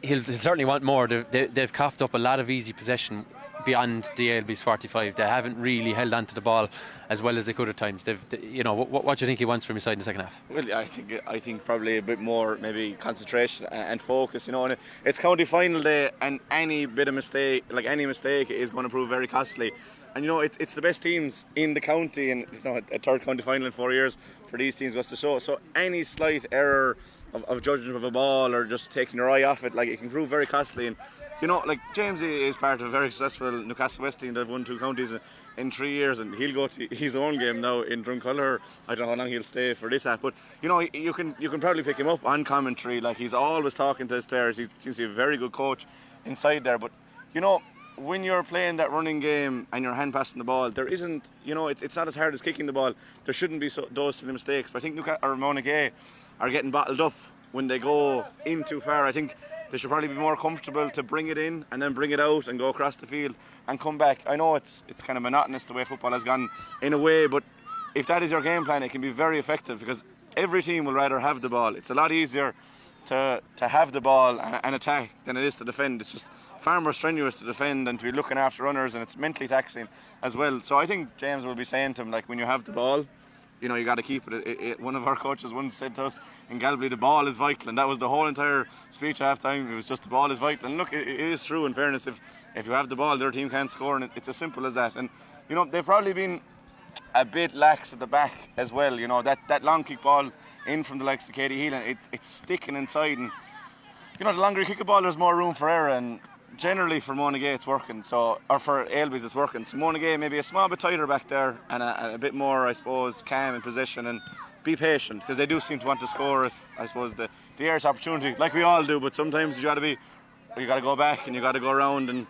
he'll certainly want more. They've coughed up a lot of easy possession beyond the Ailbes 45. They haven't really held on to the ball as well as they could at times. What do you think he wants from his side in the second half? Well, I think probably a bit more maybe concentration and focus. And it's county final day, and any bit of mistake, like any mistake, is going to prove very costly. And it's the best teams in the county, and a third county final in 4 years for these teams goes to show. So any slight error of judgment of a ball or just taking your eye off it, like, it can prove very costly. And James is part of a very successful Newcastle West team that have won 2 counties in 3 years, and he'll go to his own game now in Drumcolor. I don't know how long he'll stay for this half, but you can probably pick him up on commentary. Like, he's always talking to his players. He seems to be a very good coach inside there. But when you're playing that running game and you're hand passing the ball, there isn't, it's not as hard as kicking the ball. There shouldn't be those silly mistakes. But I think Monagea are getting bottled up when they go in too far. I think they should probably be more comfortable to bring it in and then bring it out and go across the field and come back. I know it's kind of monotonous the way football has gone in a way, but if that is your game plan, it can be very effective, because every team will rather have the ball. It's a lot easier to have the ball and attack than it is to defend. It's just far more strenuous to defend and to be looking after runners, and it's mentally taxing as well. So I think James will be saying to him, like, when you have the ball, you got to keep it. One of our coaches once said to us in Galway, the ball is vital, and that was the whole entire speech at half time. It was just the ball is vital. And look, it is true, in fairness. If you have the ball, their team can't score, and it's as simple as that. And they've probably been a bit lax at the back as well. That long kick ball in from the likes of Katie Healan, it's sticking inside, and the longer you kick a ball, there's more room for error. And generally for Monagea it's working, or for Ailbes it's working. So Monagea maybe a small bit tighter back there and a bit more, I suppose, calm in possession, and be patient, because they do seem to want to score if, I suppose, the air's opportunity, like we all do. But sometimes you got to go back and you got to go around, and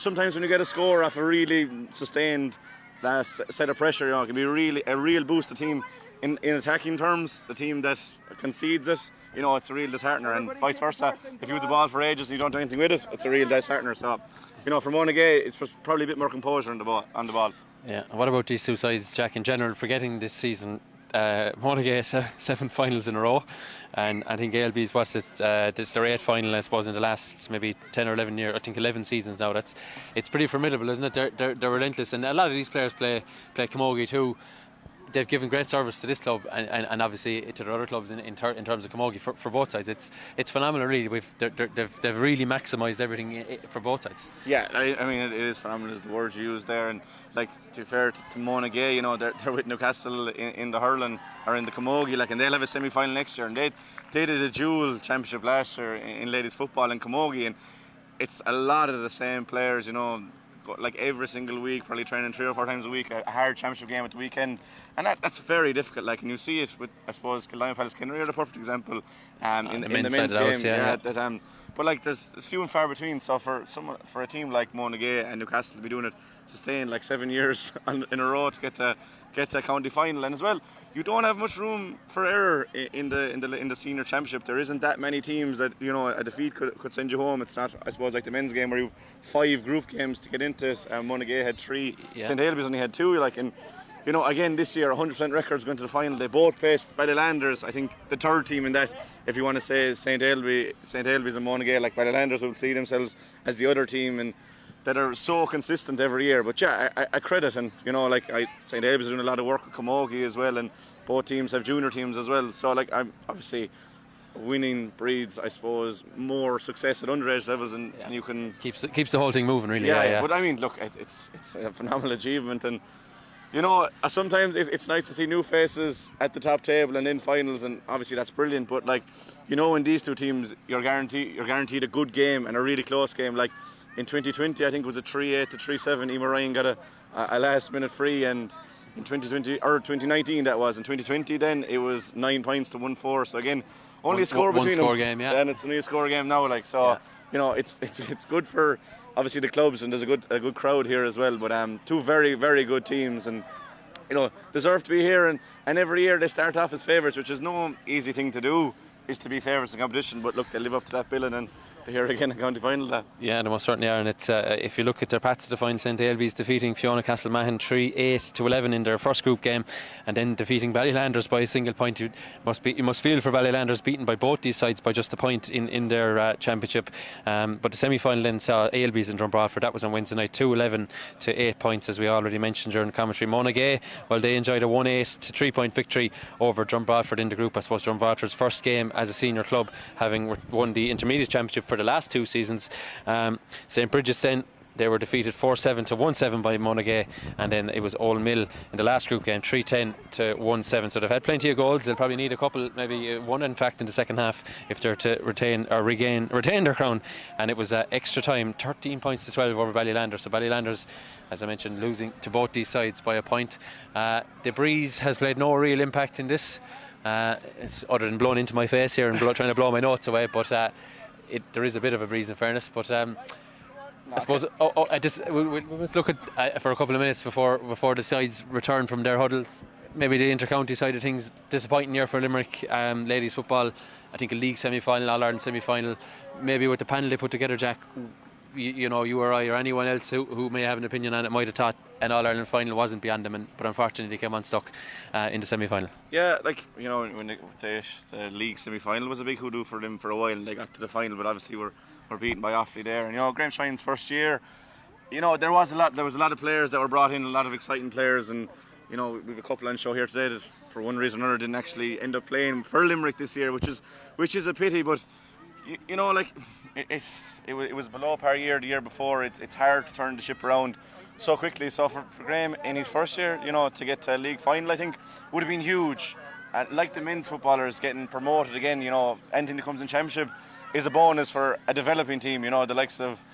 sometimes when you get a score off a really sustained last set of pressure, it can be really a real boost to the team in attacking terms. The team that concedes it, it's a real disheartener, and vice versa. If you have the ball for ages and you don't do anything with it, it's a real disheartener. So, for Monagea, it's probably a bit more composure on the ball. Yeah. What about these two sides, Jack? In general, forgetting this season, Monagea 7 finals in a row, and I think Ailbes, this is their 8th final, I suppose, in the last maybe 10 or 11 years. I think 11 seasons now. It's pretty formidable, isn't it? They're relentless, and a lot of these players play Camogie too. They've given great service to this club and obviously to the other clubs in terms of Camogie for both sides. It's phenomenal, really. They've really maximised everything for both sides. Yeah, I mean, it is phenomenal, is the word you used there. And like, to be fair to Monagea, they're with Newcastle in the hurling or in the Camogie, and they'll have a semi-final next year. And they did a dual championship last year in ladies football and Camogie, and it's a lot of the same players, like every single week, probably training 3 or 4 times a week, a hard championship game at the weekend, and that's very difficult. And you see it with, I suppose, Kildare Palace Kinnery are the perfect example in the men's game. But there's few and far between. So for a team like Monagea and Newcastle to be doing it sustained 7 years in a row to get to a county final, and as well, you don't have much room for error in the senior championship. There isn't that many teams that a defeat could send you home. It's not, I suppose, like the men's game where you have 5 group games to get into it. Monagea had 3, St Ailbes only had 2. Again, this year 100% records going to the final. They both faced Ballylanders. I think the third team in that, if you want to say St Ailbes and Monagea, Ballylanders will see themselves as the other team, and that are so consistent every year. But yeah, I credit, and St Ailbes is doing a lot of work with Camogie as well, and both teams have junior teams as well. So I'm obviously, winning breeds, I suppose, more success at underage levels, and you can keeps the whole thing moving, really. Yeah. But I mean, look, it's a phenomenal achievement, and Sometimes it's nice to see new faces at the top table and in finals, and obviously that's brilliant. But in these two teams, you're guaranteed a good game and a really close game. Like in 2020, I think it was a 3-8 to 3-7. Emma Ryan got a last minute free, and in 2020 or 2019 that was. In 2020, then it was 9 points to 1-4. So again, only a score between one score them. game, yeah. And it's only a score game now. It's good for obviously the clubs, and there's a good crowd here as well. But two very, very good teams, and deserve to be here. And every year they start off as favourites, which is no easy thing to do, is to be favourites in competition. But look, they live up to that billing, and they're here again in county final. Yeah, they most certainly are. And it's if you look at their paths to the final, St Ailbes defeating Fiona Castlemahon 3-8 to 11 in their first group game, and then defeating Ballylanders by a single point. You must feel for Ballylanders, beaten by both these sides by just a point in their championship. But the semi-final then saw Ailbes and Drumbrafford. That was on Wednesday night, 2-11 to 8 points, as we already mentioned during commentary. Monagea, well, they enjoyed a 1-8 to 3 point victory over Drumbrafford in the group. I suppose Drumbrafford's first game as a senior club, having won the intermediate championship for the last 2 seasons. St Bridget's then, they were defeated 4-7 to 1-7 by Monagea, and then it was Old Mill in the last group game 3-10 to 1-7. So they've had plenty of goals. They'll probably need a couple, maybe one in fact, in the second half if they're to retain their crown. And it was extra time, 13 points to 12 over Ballylanders. So Ballylanders, as I mentioned, losing to both these sides by a point. The breeze has played no real impact in this, it's other than blowing into my face here and trying to blow my notes away, but there is a bit of a breeze in fairness. But I suppose we'll look at for a couple of minutes before the sides return from their huddles. Maybe the inter-county side of things, disappointing year for Limerick ladies football. I think a league semi-final, All-Ireland semi-final. Maybe with the panel they put together, Jack, you or I or anyone else who may have an opinion on it might have thought an All-Ireland final wasn't beyond them, but unfortunately they came unstuck in the semi-final. Yeah, when the league semi-final was a big hoodoo for them for a while, and they got to the final, but obviously were beaten by Offaly there. And Graham Shine's first year, there was a lot of players that were brought in, a lot of exciting players, and we have a couple on show here today that for one reason or another didn't actually end up playing for Limerick this year, which is a pity. But it was below par year the year before. It's hard to turn the ship around so quickly. So for Graham in his first year, to get to a league final, I think would have been huge. And like the men's footballers getting promoted again, anything that comes in championship is a bonus for a developing team. The likes of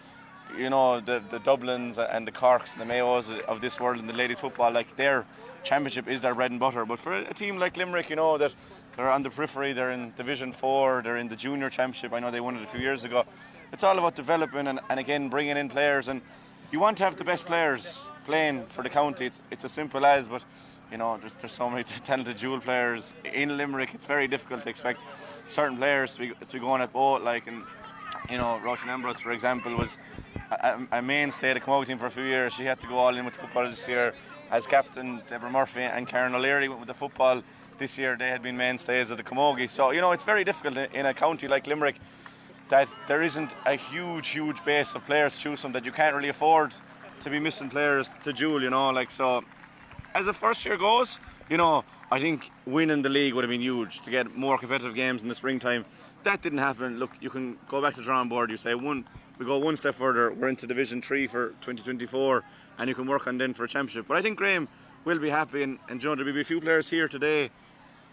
the Dublins and the Corks and the Mayos of this world in the ladies football, like their championship is their bread and butter. But for a team like Limerick, that they're on the periphery, they're in Division 4, they're in the junior championship. I know they won it a few years ago. It's all about development and again bringing in players, and you want to have the best players playing for the county. It's as simple as, but there's so many talented dual players in Limerick. It's very difficult to expect certain players to be going at both. Roshan Ambrose, for example, was a mainstay of the Camogie team for a few years. She had to go all in with football this year. As captain, Deborah Murphy and Karen O'Leary went with the football this year. They had been mainstays of the Camogie. So it's very difficult in a county like Limerick that there isn't a huge base of players to choose from, that you can't really afford to be missing players to duel. So as the first year goes, I think winning the league would have been huge to get more competitive games in the springtime. That didn't happen. Look, you can go back to the drawing board. You say we go one step further. We're into Division 3 for 2024, and you can work on then for a championship. But I think Graham will be happy, and there'll be a few players here today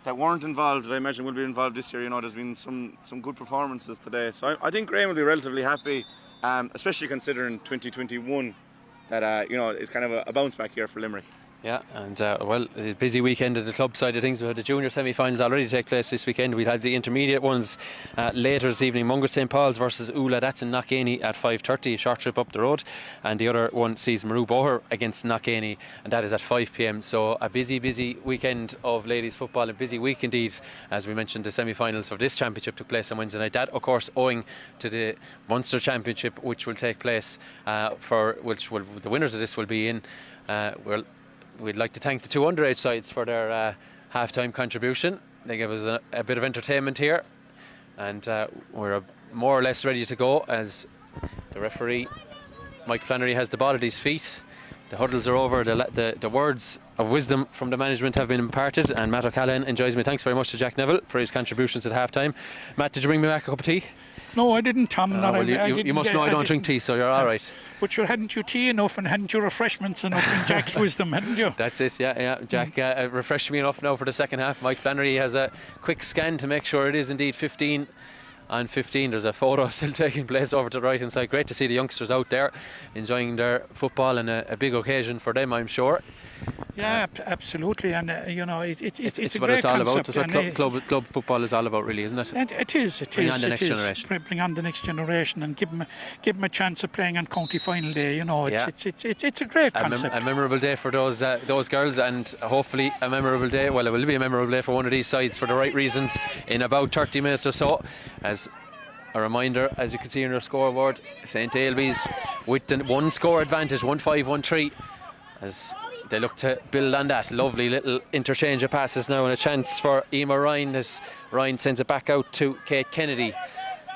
that weren't involved that I imagine will be involved this year. There's been some good performances today. So I think Graham will be relatively happy, especially considering 2021 that it's kind of a bounce back year for Limerick. Yeah, and a busy weekend at the club side of things. We had the junior semi-finals already take place this weekend. We'll have the intermediate ones later this evening. Mungo St Paul's versus Ula, that's in Knockany at 5:30, a short trip up the road. And the other one sees Maru Boher against Knockany, and that is at 5 p.m. So a busy weekend of ladies football, a busy week indeed. As we mentioned, the semi-finals of this championship took place on Wednesday night. That, of course, owing to the Munster Championship, which will take place the winners of this will be in. We'd like to thank the two underage sides for their half-time contribution. They gave us a bit of entertainment here, and we're more or less ready to go as the referee, Mike Flannery, has the ball at his feet. The huddles are over. The words of wisdom from the management have been imparted, and Matt O'Callaghan enjoys me. Thanks very much to Jack Neville for his contributions at half time. Matt, did you bring me back a cup of tea? No, I didn't, Tom. You must know I don't drink tea, so you're all right. But hadn't you tea enough and hadn't you refreshments enough in Jack's wisdom, hadn't you? That's it, yeah. Jack refreshed me enough now for the second half. Mike Flannery has a quick scan to make sure it is indeed 15 on 15. There's a photo still taking place over to the right hand side. Great to see the youngsters out there enjoying their football, and a big occasion for them, I'm sure. Yeah, absolutely, and it's a what great it's all concept. about. It's what club football is all about, really, isn't it? And it is. Bring on the next generation. Bring on the next generation and give them a chance of playing on county final day. It's a great concept. A memorable day for those girls, and hopefully a memorable day. Well, it will be a memorable day for one of these sides for the right reasons in about 30 minutes or so. As a reminder, as you can see in your scoreboard, St. Ailbes with the one score advantage, 1-5, 1-3, as they look to build on that. Lovely little interchange of passes now, and a chance for Emer Ryan as Ryan sends it back out to Kate Kennedy.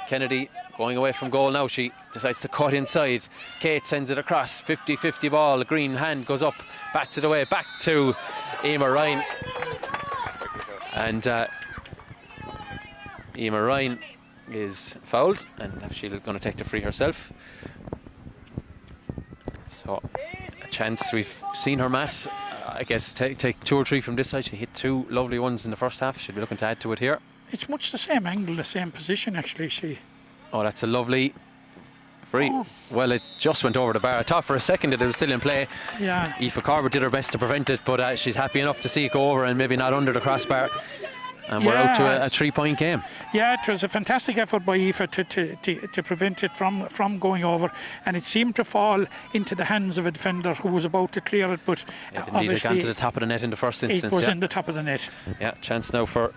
Kennedy going away from goal now. She decides to cut inside. Kate sends it across. 50-50 ball. A green hand goes up, bats it away. Back to Emer Ryan. And Emer Ryan is fouled, and she's going to take the free herself. So a chance. We've seen her, Matt, I guess take 2 or 3 from this side. She hit 2 lovely ones in the first half. She'll be looking to add to it here. It's much the same angle, the same position, actually. Oh, that's a lovely free. Oh. Well, it just went over the bar. I thought for a second that it was still in play. Yeah. Aoife Corbett did her best to prevent it, but she's happy enough to see it go over and maybe not under the crossbar. And we're out to a 3-point game. Yeah, it was a fantastic effort by Aoife to prevent it from going over, and it seemed to fall into the hands of a defender who was about to clear it, but indeed it gone to the top of the net in the first instance. It was in the top of the net. Yeah, chance now for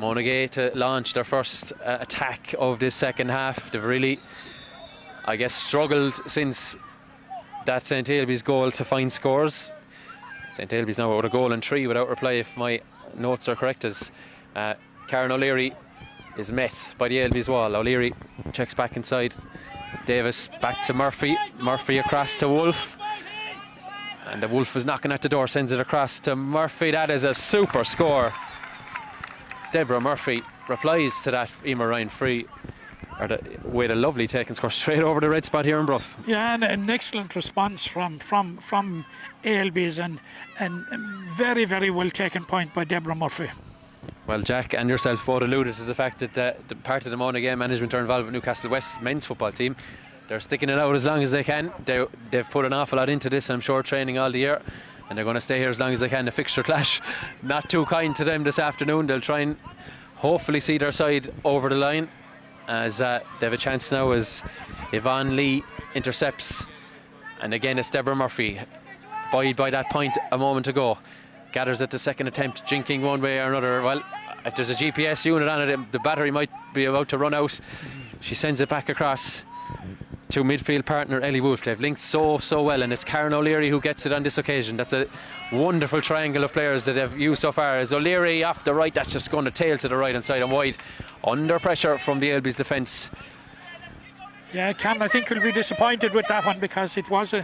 Monagea to launch their first attack of this second half. They've really, I guess, struggled since that St. Ailbes goal to find scores. St. Ailbes now with a goal and 3 without reply, if my notes are correct, as Karen O'Leary is met by the Ailbes wall. O'Leary checks back inside. Davis back to Murphy. Murphy across to Wolfe. And the Wolfe is knocking at the door, sends it across to Murphy. That is a super score. Deborah Murphy replies to that Emer Ryan free with a lovely take and score straight over the red spot here in Bruff. Yeah, and an excellent response from Ailbes, and very, very well taken point by Deborah Murphy. Well, Jack and yourself both alluded to the fact that the part of the Monagea management are involved with Newcastle West's men's football team. They're sticking it out as long as they can. They've put an awful lot into this, I'm sure, training all the year, and they're going to stay here as long as they can. The fixture clash, not too kind to them this afternoon. They'll try and hopefully see their side over the line, as they have a chance now as Yvonne Lee intercepts, and again it's Deborah Murphy, buoyed by that point a moment ago, gathers at the second attempt, jinking one way or another. Well, if there's a GPS unit on it, the battery might be about to run out. She sends it back across to midfield partner Ellie Wolfe. They've linked so well, and it's Karen O'Leary who gets it on this occasion. That's a wonderful triangle of players that they've used so far. As O'Leary off the right, that's just going to tail to the right hand side and wide, under pressure from the Ailbes defence. Yeah, Cam, I think we'll be disappointed with that one, because it was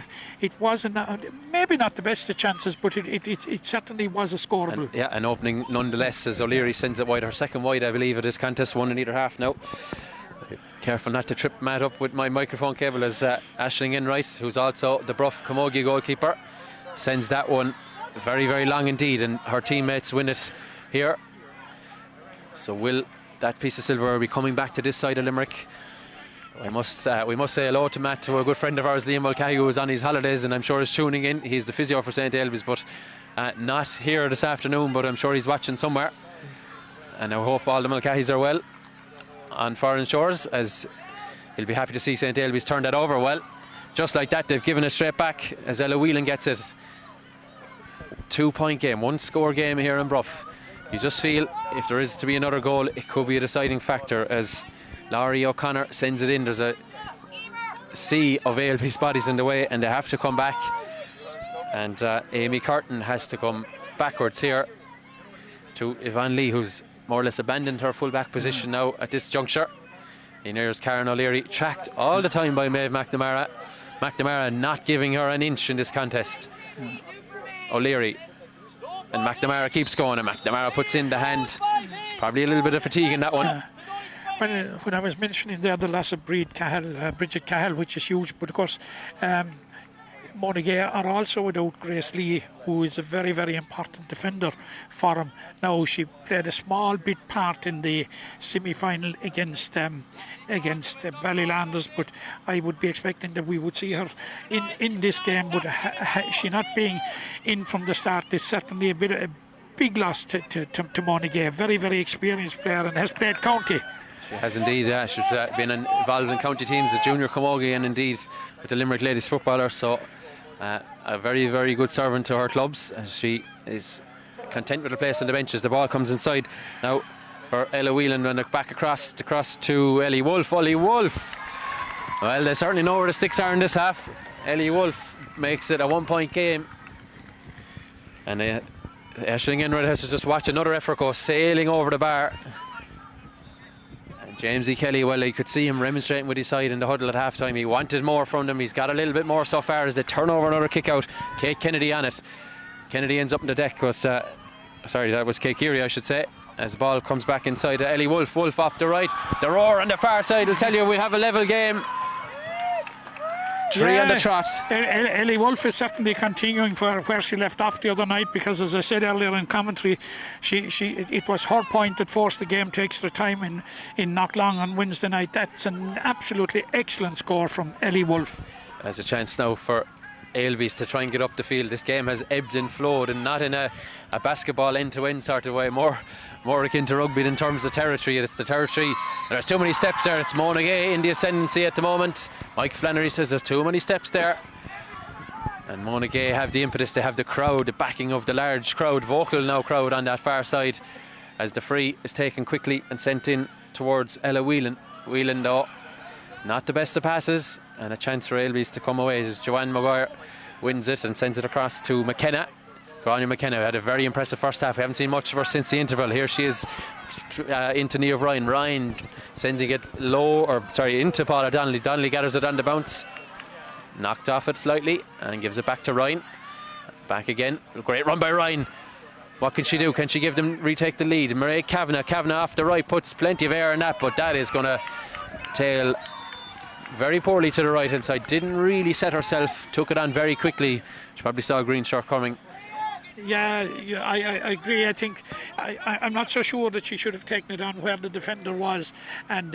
maybe not the best of chances, but it certainly was a scoreable. And, an opening nonetheless, as O'Leary sends it wide, her second wide, I believe, of this contest, 1 in either half now. Careful not to trip Matt up with my microphone cable, as Aisling Enright, who's also the Bruff Camogie goalkeeper, sends that one very, very long indeed, and her teammates win it here. So will that piece of silver be coming back to this side of Limerick? We must say hello to Matt, to a good friend of ours, Liam Mulcahy, who is on his holidays, and I'm sure is tuning in. He's the physio for St. Ailbes, but not here this afternoon, but I'm sure he's watching somewhere. And I hope all the Mulcahys are well on foreign shores, as he'll be happy to see St. Ailbes turn that over. Well, just like that, they've given it straight back as Ella Whelan gets it. 2-point game, 1-score game here in Bruff. You just feel if there is to be another goal, it could be a deciding factor, as Laurie O'Connor sends it in. There's a sea of Ailbes bodies in the way, and they have to come back, and Amy Curtin has to come backwards here to Yvonne Lee, who's more or less abandoned her full-back position now at this juncture. In here's Karen O'Leary, tracked all the time by Maeve McNamara, McNamara not giving her an inch in this contest. O'Leary. And McNamara keeps going, and McNamara puts in the hand. Probably a little bit of fatigue in that one. When I was mentioning there the loss of Bridget Cahill, which is huge, but of course Monagea are also without Grace Lee, who is a very, very important defender for them. Now, she played a small bit part in the semi-final against Ballylanders, but I would be expecting that we would see her in this game. But she not being in from the start is certainly a big loss to Monagea. Very, very experienced player and has played county. She has indeed. She's been involved in county teams at junior camogie and indeed with the Limerick ladies footballer. So a very, very good servant to her clubs. She is content with her place on the benches. The ball comes inside now for Ella Whelan, and back across to Ellie Wolfe. Ellie Wolfe. Well, they certainly know where the sticks are in this half. Ellie Wolfe makes it a 1-point game, and Aisling Enred has to just watch another effort go sailing over the bar. James E. Kelly, well, you could see him remonstrating with his side in the huddle at half-time. He wanted more from them. He's got a little bit more so far as they turn over another kick out. Kate Kennedy on it. Kennedy ends up in the deck. Sorry, that was Kate Geary, I should say. As the ball comes back inside to Ellie Wolfe. Wolfe off the right. The roar on the far side will tell you we have a level game. Three on the trot. Ellie Wolfe is certainly continuing for where she left off the other night, because as I said earlier in commentary, it was her point that forced the game to extra time in not long on Wednesday night. That's an absolutely excellent score from Ellie Wolfe. There's a chance now for Ailbes to try and get up the field. This game has ebbed and flowed, and not in a basketball end-to-end sort of way, more akin to rugby in terms of territory. It's the territory. There's too many steps there. It's Monagea in the ascendancy at the moment. Mike Flannery says there's too many steps there. And Monagea have the impetus. They have the crowd, the backing of the large crowd, vocal now crowd on that far side, as the free is taken quickly and sent in towards Ella Whelan. Whelan, though, not the best of passes, and a chance for Ailbes to come away as Joanne Maguire wins it and sends it across to McKenna. Grania McKenna had a very impressive first half. We haven't seen much of her since the interval. Here she is into Niamh Ryan. Ryan sending it into Paula Donnelly. Donnelly gathers it on the bounce, knocked off it slightly and gives it back to Ryan. Back again. Great run by Ryan. What can she do? Can she retake the lead? Mairead Kavanagh off the right, puts plenty of air in that, but that is going to tail very poorly to the right hand side. Didn't really set herself, took it on very quickly. She probably saw a green shirt coming. Yeah, I agree. I think I'm not so sure that she should have taken it on where the defender was, and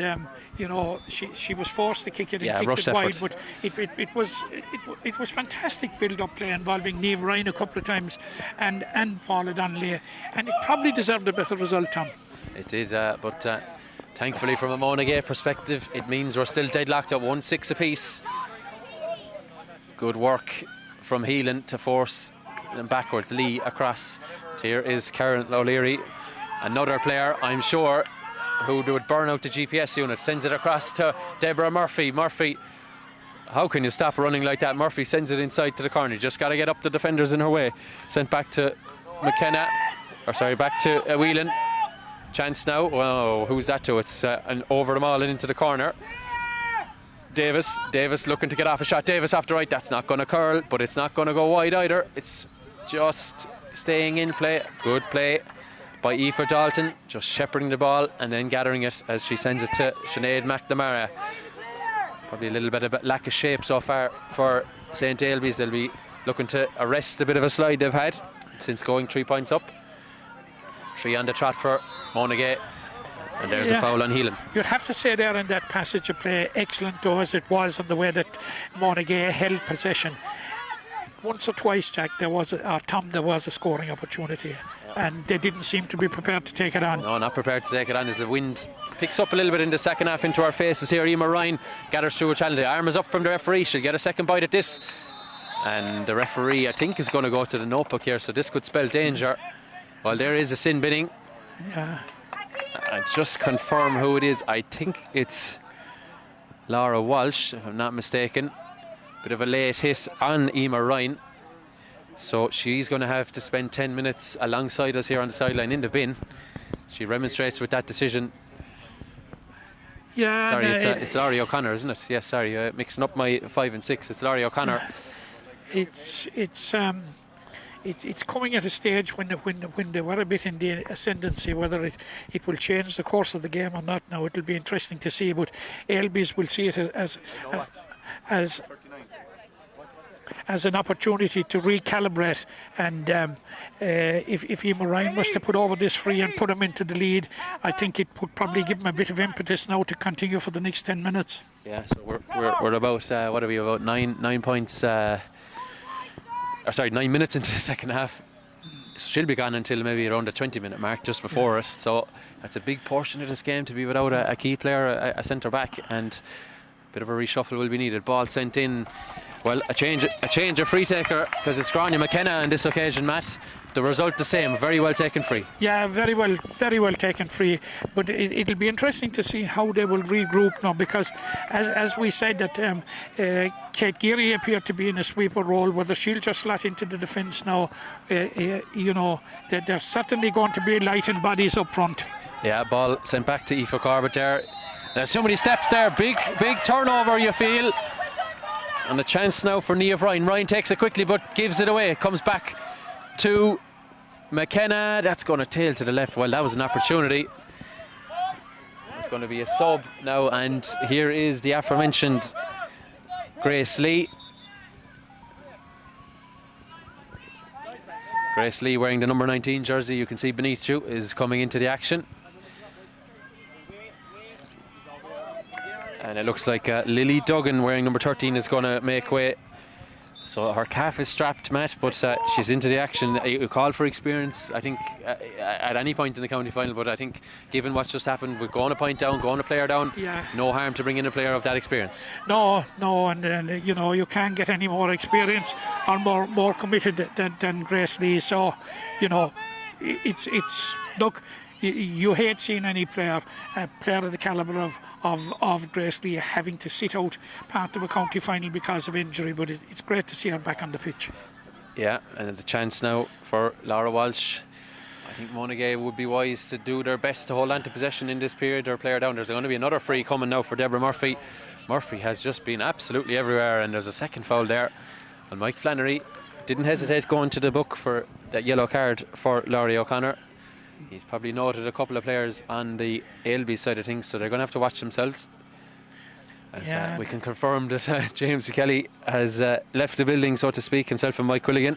she was forced to kick it and kicked it wide. But it was fantastic build-up play involving Niamh Ryan a couple of times and Paula Donnelly, and it probably deserved a better result, Tom. It did, but thankfully from a Monagea perspective, it means we're still deadlocked at 1-6 apiece. Good work from Heelan to force and backwards Lee across. Here is Karen O'Leary, another player I'm sure who would burn out the GPS unit. Sends it across to Deborah Murphy. Murphy, how can you stop running like that? Murphy sends it inside to the corner. You just got to get up the defenders in her way. Sent back to back to Whelan. Chance now. Oh, who's that to? It's over them all and into the corner. Davis looking to get off a shot. Davis off the right. That's not going to curl, but it's not going to go wide either. It's just staying in play. Good play by Aoife Dalton, just shepherding the ball and then gathering it as she sends it to Sinead McNamara. Probably a little bit of lack of shape so far for St. Ailbes. They'll be looking to arrest a bit of a slide they've had since going 3 points up. 3 on the trot for Monagea. And there's a foul on Heelan. You'd have to say there in that passage of play, excellent though as it was on the way that Monagea held possession. Once or twice, Jack, there was a scoring opportunity, and they didn't seem to be prepared to take it on. No, not prepared to take it on as the wind picks up a little bit in the second half into our faces here. Emer Ryan gathers through a challenge. The arm is up from the referee. She'll get a second bite at this. And the referee, I think, is going to go to the notebook here, so this could spell danger. Well, there is a sin binning. Yeah. I just confirm who it is. I think it's Laura Walsh, if I'm not mistaken. Bit of a late hit on Emer Ryan. So she's going to have to spend 10 minutes alongside us here on the sideline in the bin. She remonstrates with that decision. Yeah, Sorry, no, it's Laurie O'Connor, isn't it? Yes, sorry, mixing up my 5 and 6. It's Laurie O'Connor. It's coming at a stage when they were a bit in the ascendancy. Whether it will change the course of the game or not, now it'll be interesting to see. But Ailbes will see it as an opportunity to recalibrate, and if Eamon Ryan was to put over this free and put him into the lead, I think it would probably give him a bit of impetus now to continue for the next 10 minutes. Yeah, so we're about what are we, about 9 points? 9 minutes into the second half. So she'll be gone until maybe around the 20-minute mark, just before it. So that's a big portion of this game to be without a key player, a centre back, and a bit of a reshuffle will be needed. Ball sent in. Well, a change of free taker, because it's Grania McKenna on this occasion, Matt. The result the same, very well taken free. Yeah, very well taken free. But it'll be interesting to see how they will regroup now, because as we said that Kate Geary appeared to be in a sweeper role, whether she'll just slot into the defence now, that there's certainly going to be light in bodies up front. Yeah, ball sent back to Aoife Corbett there. There's so many steps there, big turnover you feel. And a chance now for Niamh Ryan. Ryan takes it quickly but gives it away. Comes back to McKenna. That's going to tail to the left. Well, that was an opportunity. It's going to be a sub now, and here is the aforementioned Grace Lee. Grace Lee, wearing the number 19 jersey, you can see beneath you, is coming into the action. And it looks like Lily Duggan, wearing number 13, is going to make way. So her calf is strapped, Matt, but she's into the action. You call for experience, I think, at any point in the county final, but I think given what's just happened, we're going a point down, going a player down, no harm to bring in a player of that experience. No, and you can't get any more experience or more committed than Grace Lee. So, it's look. You hate seeing any player of the calibre of Grace Lee having to sit out part of a county final because of injury, but it's great to see her back on the pitch. Yeah, and the chance now for Laura Walsh. I think Monagea would be wise to do their best to hold on to possession in this period. Their player down. There's going to be another free coming now for Deborah Murphy. Murphy has just been absolutely everywhere, and there's a second foul there. And Mike Flannery didn't hesitate going to the book for that yellow card for Laurie O'Connor. He's probably noted a couple of players on the Ailbes side of things, so they're going to have to watch themselves. As, we can confirm that James Kelly has left the building, so to speak, himself and Mike Quilligan.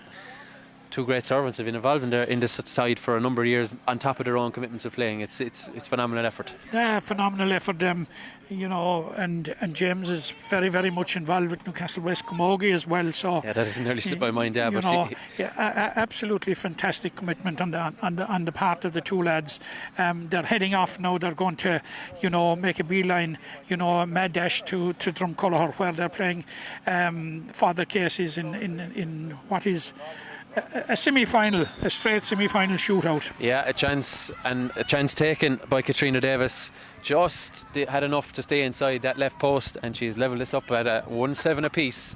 Two great servants have been involved in this side for a number of years, on top of their own commitments of playing. It's phenomenal effort. Yeah, phenomenal effort. And James is very, very much involved with Newcastle West Camogie as well. So yeah, that has nearly slipped my mind. Yeah, absolutely fantastic commitment on the part of the two lads. They're heading off now. They're going to, make a beeline, a mad dash to Drumculloch, where they're playing for their cases in what is a semi-final, a straight semi-final shootout. Yeah, a chance taken by Katrina Davis. Just had enough to stay inside that left post, and she's levelled this up at 1-7 apiece.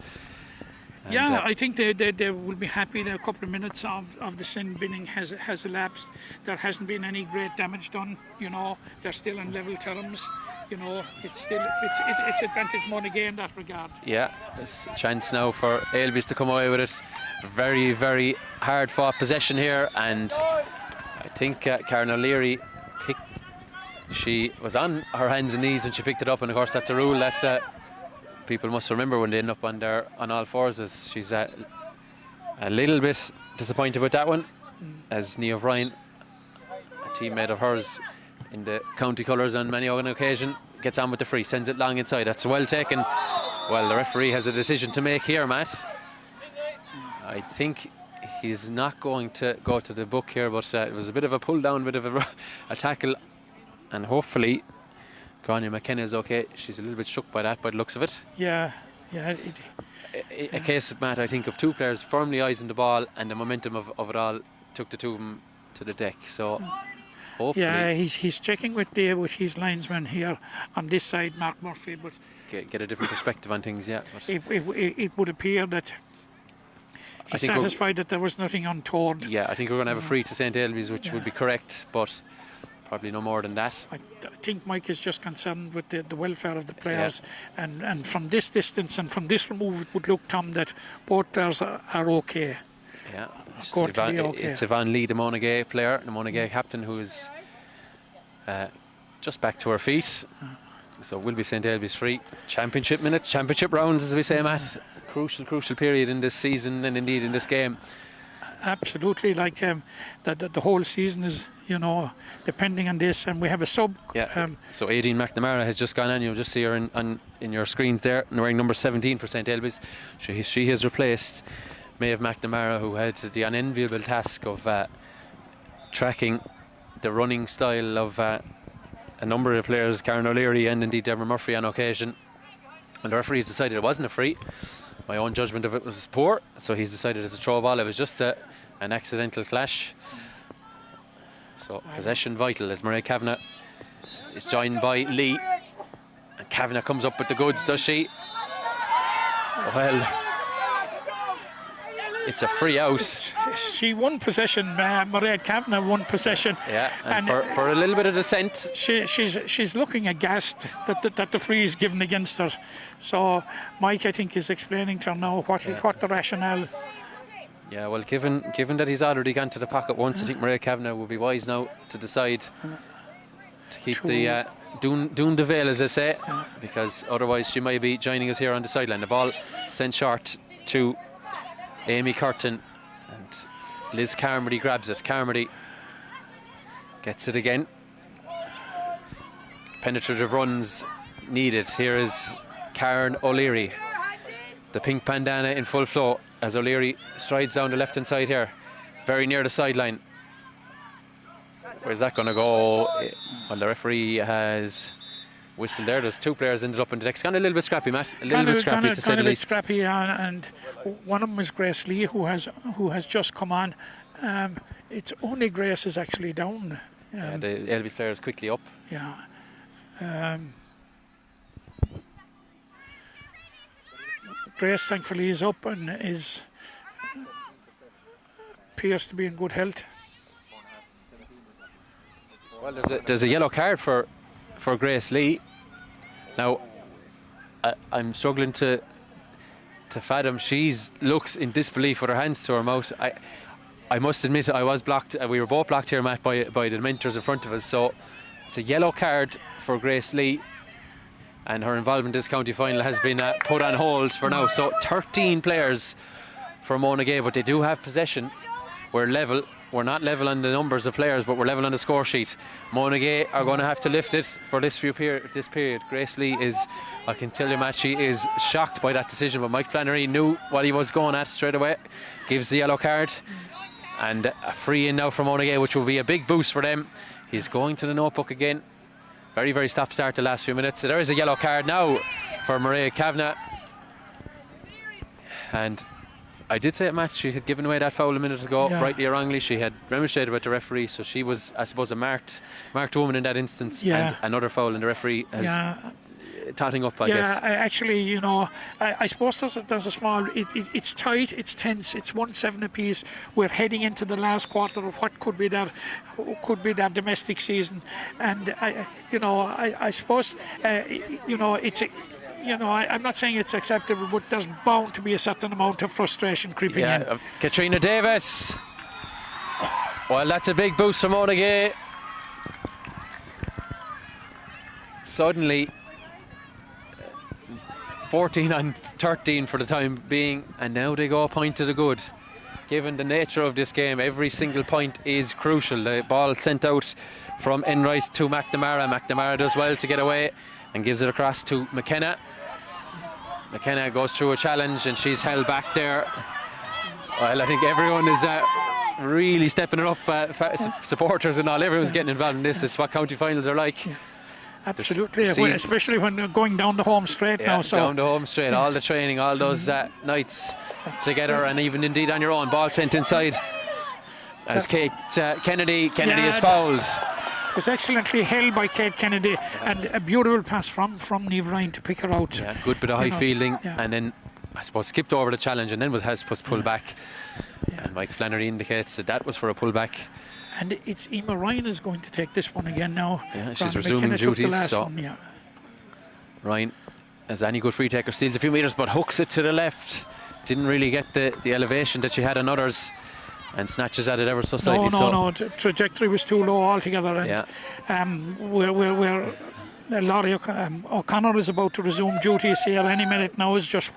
And I think they will be happy that a couple of minutes of the sin binning has elapsed. There hasn't been any great damage done. They're still in level terms. It's advantage Monagea in that regard. Yeah, it's a chance now for Ailbes to come away with it. Very, very hard fought possession here, and I think Karen O'Leary she was on her hands and knees when she picked it up, and of course that's a rule that people must remember when they end up on all fours. As she's a little bit disappointed with that one, as Niamh Ryan, a teammate of hers in the county colours on many an occasion, gets on with the free, sends it long inside. That's well taken. Well, the referee has a decision to make here, Matt. I think he's not going to go to the book here, but it was a bit of a pull down, bit of a tackle, and hopefully Grania McKenna is okay. She's a little bit shook by that, by the looks of it. Yeah. A case, Matt, I think, of two players firmly eyes on the ball, and the momentum of it all took the two of them to the deck. So hopefully, yeah, he's checking with his linesman here on this side, Mark Murphy, but get a different perspective on things. Yeah, it would appear that he's satisfied that there was nothing untoward. Yeah, I think we're going to have a free to St. Ailbes, which would be correct, but probably no more than that. I think Mike is just concerned with the welfare of the players, and from this distance and from this remove, it would look, Tom, that both players are okay. Yeah, Okay. it's Yvonne Lee, the Monagea player, the Monagea captain, who is just back to her feet. So will be St. Ailbes free. Championship minutes, championship rounds, as we say, Matt. Crucial period in this season and indeed in this game. Absolutely, like the whole season is, depending on this, and we have a sub. Yeah. So Aideen McNamara has just gone on. You'll just see her in your screens there, wearing number 17 for St. Ailbes. She has replaced Maeve McNamara, who had the unenviable task of tracking the running style of a number of players, Karen O'Leary and indeed Deborah Murphy on occasion. And the referee has decided it wasn't a free. My own judgment of it was poor, so he's decided it's a throw ball. It was just an accidental clash. So possession vital as Mairead Kavanagh is joined by Lee. And Kavanagh comes up with the goods, does she? Well, it's a free out. She won possession, Mairead Kavanagh won possession. Yeah, and for a little bit of dissent. She's looking aghast that the free is given against her. So Mike, I think, is explaining to her now what the rationale. Yeah, well, given that he's already gone to the pocket once, I think Mairead Kavanagh will be wise now to decide to keep the doing the veil, as they say, because otherwise she might be joining us here on the sideline. The ball sent short to Amy Curtin, and Liz Carmody grabs it. Carmody gets it again. Penetrative runs needed. Here is Karen O'Leary, the pink bandana in full flow, as O'Leary strides down the left hand side here, very near the sideline. Where's that going to go? Well, the referee has whistled there. There's two players ended up in the deck. It's gone a little bit scrappy, Matt. A little bit scrappy, to say the least. Scrappy, and one of them is Grace Lee, who has just come on. It's only Grace is actually down. The Ailbes player is quickly up. Yeah. Grace, thankfully, is up and appears to be in good health. Well, there's a yellow card for Grace Lee. Now, I'm struggling to fathom. She looks in disbelief with her hands to her mouth. I must admit, I was blocked. We were both blocked here, Matt, by the mentors in front of us. So it's a yellow card for Grace Lee, and her involvement in this county final has been put on hold for now. So 13 players for Monagea, but they do have possession. We're level. We're not level on the numbers of players, but we're level on the score sheet. Monagea are going to have to lift it for this period. Grace Lee I can tell you, Matt, she is shocked by that decision, but Mike Flannery knew what he was going at straight away. Gives the yellow card, and a free in now for Monagea, which will be a big boost for them. He's going to the notebook again. Very, very stop-start the last few minutes. So there is a yellow card now for Mairead Kavanagh. And I did say it, Matt, she had given away that foul a minute ago, rightly or wrongly. She had remonstrated with the referee, so she was, I suppose, a marked woman in that instance. And another foul, and the referee has totting up, I guess. Yeah, actually, I suppose there's a small. It's tight, it's tense, it's 1-7 apiece. We're heading into the last quarter of what could be their domestic season, and I suppose it's. I'm not saying it's acceptable, but there's bound to be a certain amount of frustration creeping in. Katrina Davis. Well, that's a big boost for Monagea. Suddenly, 14-13 for the time being, and now they go a point to the good. Given the nature of this game, every single point is crucial. The ball sent out from Enright to McNamara. McNamara does well to get away and gives it across to McKenna. McKenna goes through a challenge and she's held back there. Well, I think everyone is really stepping it up. Supporters and all, everyone's getting involved in this. It's what county finals are like. Absolutely, especially when they're going down the home straight now. So down the home straight, all the training, all those nights together, and even indeed on your own. Ball sent inside as Kate Kennedy is fouled. It was excellently held by Kate Kennedy, and a beautiful pass from Niamh Ryan to pick her out. Yeah, good bit of high fielding, and then I suppose skipped over the challenge and then was pulled back. And Mike Flannery indicates that was for a pullback. And it's Emma Ryan is going to take this one again now. Yeah, she's Grant resuming McKenna took the duties, last so- one, yeah. Ryan, as any good free taker, steals a few metres but hooks it to the left. Didn't really get the elevation that she had on others, and snatches at it ever so slightly. No. Trajectory was too low altogether. And where Laurie O'Connor is about to resume duties here any minute now, is just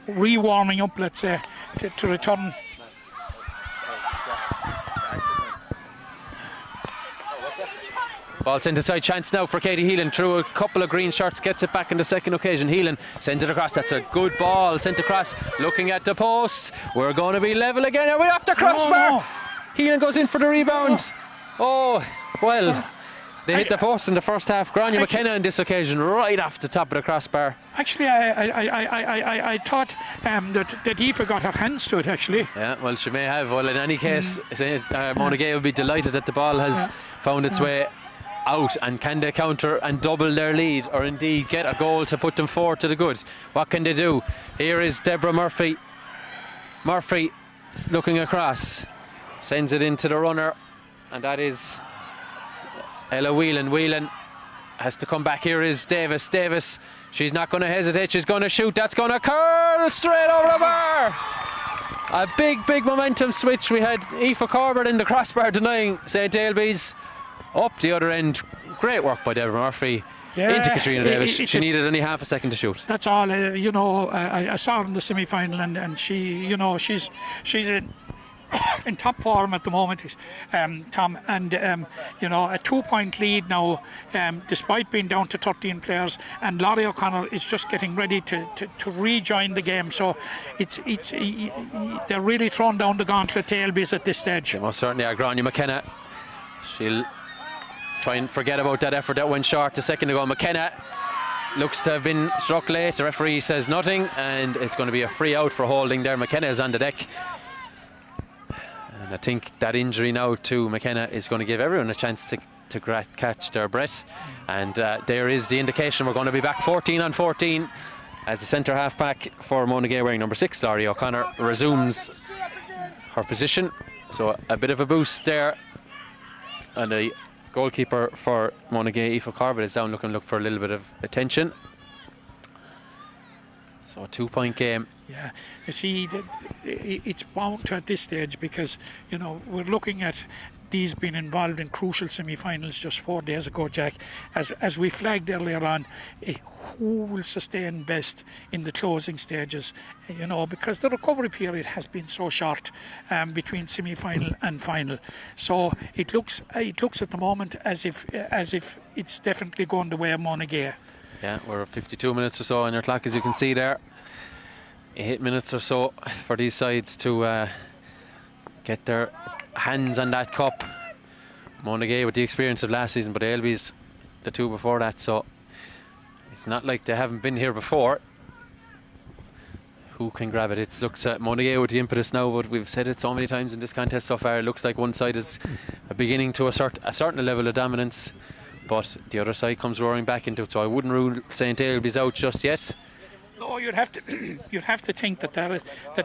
re-warming up, let's say, to return. Ball sent inside, chance now for Katie Heelan through a couple of green shirts, gets it back in the second occasion. Heelan sends it across, that's a good ball sent across, looking at the post. We're going to be level again, are we off the crossbar? No. Heelan goes in for the rebound. Oh, well, they hit the post in the first half. Grania McKenna on this occasion, right off the top of the crossbar. Actually, I thought that Aoife got her hands to it, actually. Yeah, well, she may have. Well, in any case, Monagea will be delighted that the ball has found its way out, and can they counter and double their lead, or indeed get a goal to put them forward to the good? What can they do? Here is Deborah Murphy. Murphy looking across, sends it into the runner, and that is Ella Whelan. Whelan has to come back. Here is Davis. Davis, she's not going to hesitate, she's going to shoot. That's going to curl straight over the bar. A big momentum switch. We had Aoife Corbett in the crossbar denying St. Ailbes. Up the other end, great work by Deborah Murphy into Katrina Davis. She needed only half a second to shoot. That's all. I saw her in the semi-final, and she, she's in top form at the moment, Tom. And a 2-point lead now, despite being down to 13 players. And Laurie O'Connor is just getting ready to rejoin the game. So they're really throwing down the gauntlet to Ailbes at this stage. They most certainly are. Grania McKenna, she'll try and forget about that effort that went short a second ago. McKenna looks to have been struck late. The referee says nothing, and it's going to be a free out for holding there. McKenna is on the deck, and I think that injury now to McKenna is going to give everyone a chance to catch their breath. And there is the indication we're going to be back 14 on 14 as the centre half back for Monagea, wearing number 6, Laurie O'Connor, resumes her position. So a bit of a boost there, and the goalkeeper for Monagea, Aoife Corbett, is down looking for a little bit of attention. So a 2-point game. Yeah, you see, it's bound to at this stage, because we're looking at these being involved in crucial semi-finals just 4 days ago, Jack. As we flagged earlier on, who will sustain best in the closing stages? Because the recovery period has been so short between semi-final and final. So it looks at the moment as if it's definitely going the way of Monagea. Yeah, we're 52 minutes or so on your clock, as you can see there. 8 minutes or so for these sides to get their hands on that cup. Monagea with the experience of last season, but Ailbes the 2 before that, so it's not like they haven't been here before. Who can grab it? It looks at Monagea with the impetus now, but we've said it so many times in this contest so far. It looks like one side is beginning to assert a certain level of dominance, but the other side comes roaring back into it. So I wouldn't rule St. Ailbes out just yet. No, you'd have to think that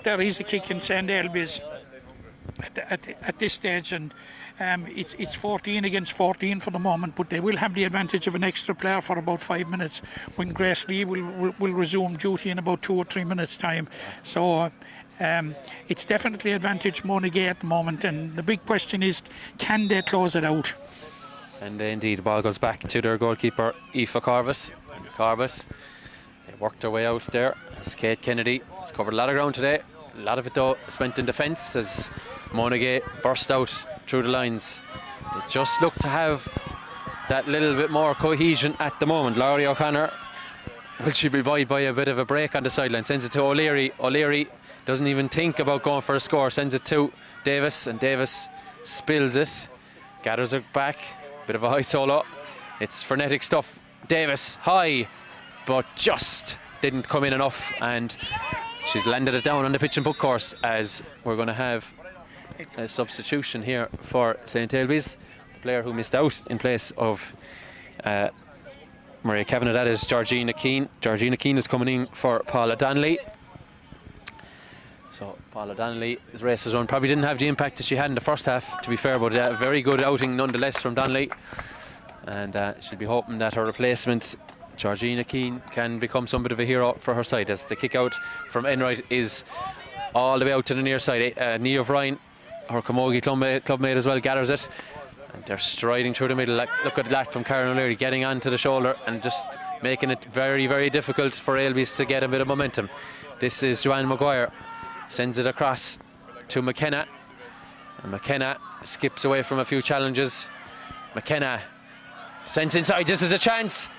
there is a kick in St. Ailbes at this stage, and it's 14 against 14 for the moment, but they will have the advantage of an extra player for about 5 minutes when Grace Lee will resume duty in about 2 or 3 minutes time. So it's definitely advantage Monagea at the moment, and the big question is, can they close it out? And indeed, the ball goes back to their goalkeeper, Aoife Corbett. They worked their way out there as Kate Kennedy has covered a lot of ground today. A lot of it, though, spent in defence as Monagea burst out through the lines. They just look to have that little bit more cohesion at the moment. Laurie O'Connor, will she be buoyed by a bit of a break on the sideline? Sends it to O'Leary. O'Leary doesn't even think about going for a score. Sends it to Davis, and Davis spills it. Gathers it back. Bit of a high solo. It's frenetic stuff. Davis high, but just didn't come in enough, and she's landed it down on the pitch and puck course, as we're going to have a substitution here for St. Ailbes. The player who missed out in place of Maria Kavanagh, that is Georgina Keane. Georgina Keane is coming in for Paula Donnelly. So Paula Donnelly, his race has run, probably didn't have the impact that she had in the first half, to be fair, but a very good outing nonetheless from Donnelly. And she'll be hoping that her replacement, Georgina Keane, can become somewhat of a hero for her side, as the kick out from Enright is all the way out to the near side. Niamh Ryan, her Camogie clubmate as well, gathers it. And they're striding through the middle. Look at that from Karen O'Leary, getting onto the shoulder and just making it very, very difficult for Ailbes to get a bit of momentum. This is Joanne Maguire. Sends it across to McKenna. And McKenna skips away from a few challenges. McKenna sends inside. This is a chance.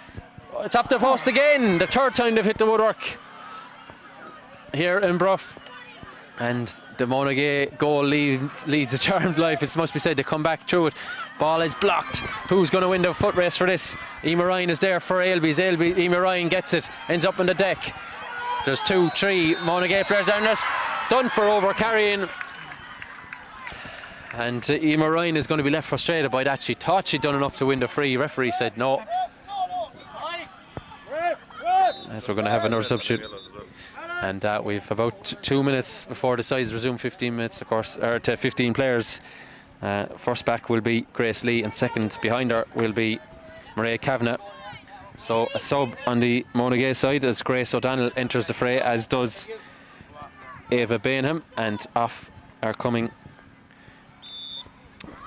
It's up the post again. The third time they've hit the woodwork here in Bruff. And the Monagea goal leads a charmed life. It must be said, to come back through it. Ball is blocked. Who's going to win the foot race for this? Emer Ryan is there for Ailbes. Emer Ryan gets it, ends up on the deck. There's 2-3 Monagea players there, and that's done for over carrying. And Emer Ryan is going to be left frustrated by that. She thought she'd done enough to win the free. Referee said no. As we're going to have another substitute. And we've about 2 minutes before the sides resume. 15 minutes, of course, or to 15 players. First back will be Grace Lee, and second behind her will be Maria Kavanagh. So a sub on the Monagea side as Grace O'Donnell enters the fray, as does Ava Bainham, and off are coming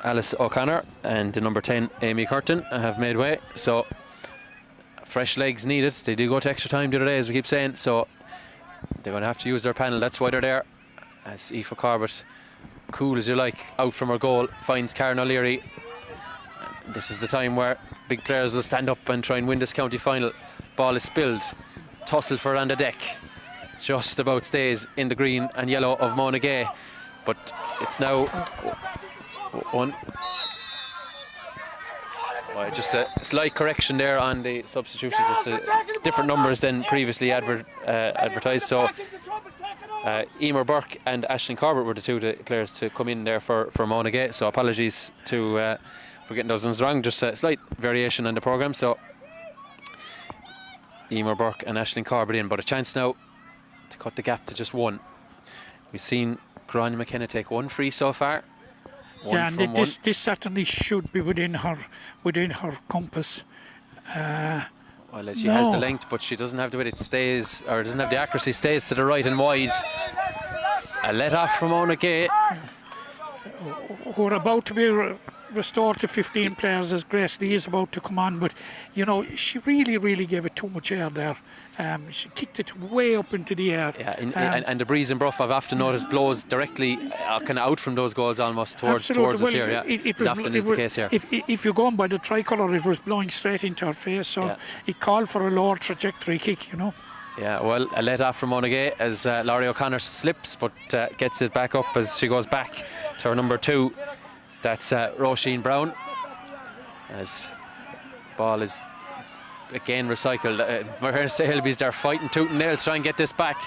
Alice O'Connor and the number 10 Amy Curtin have made way. So fresh legs needed. They do go to extra time the other day, as we keep saying, so they're going to have to use their panel. That's why they're there. As Aoife Corbett, cool as you like, out from her goal, finds Karen O'Leary. This is the time where big players will stand up and try and win this county final. Ball is spilled, tussled for on the deck, just about stays in the green and yellow of Monagea, but it's now one. Just a slight correction there on the substitutions. It's different numbers than previously advertised. So Emer Burke and Aisling Corbett were the two players to come in there for Monagea. So apologies to for getting those ones wrong. Just a slight variation on the programme. So Emer Burke and Aisling Corbett in, but a chance now to cut the gap to just one. We've seen Gráinne McKenna take one free so far. Yeah, and this certainly should be within her compass. Well, she has the length, but she doesn't have the width. It stays, or doesn't have the accuracy. Stays to the right and wide. A let off from Monagea, who are about to be restored to 15 players as Grace Lee is about to come on. But you know, she really gave it too much air there. She kicked it way up into the air. Yeah, and the breeze in Bruff, I've often noticed, blows directly kind of out from those goals almost towards us here. Yeah, it often is the case here. If you're going by the tricolour, it was blowing straight into her face, so it called for a lower trajectory kick, you know. Yeah, well, a let off from Monagea as Laurie O'Connor slips, but gets it back up as she goes back to her number 2. That's Roisin Brown. As ball is again recycled. Ailbes, they're fighting tooth and nail to try and get this back.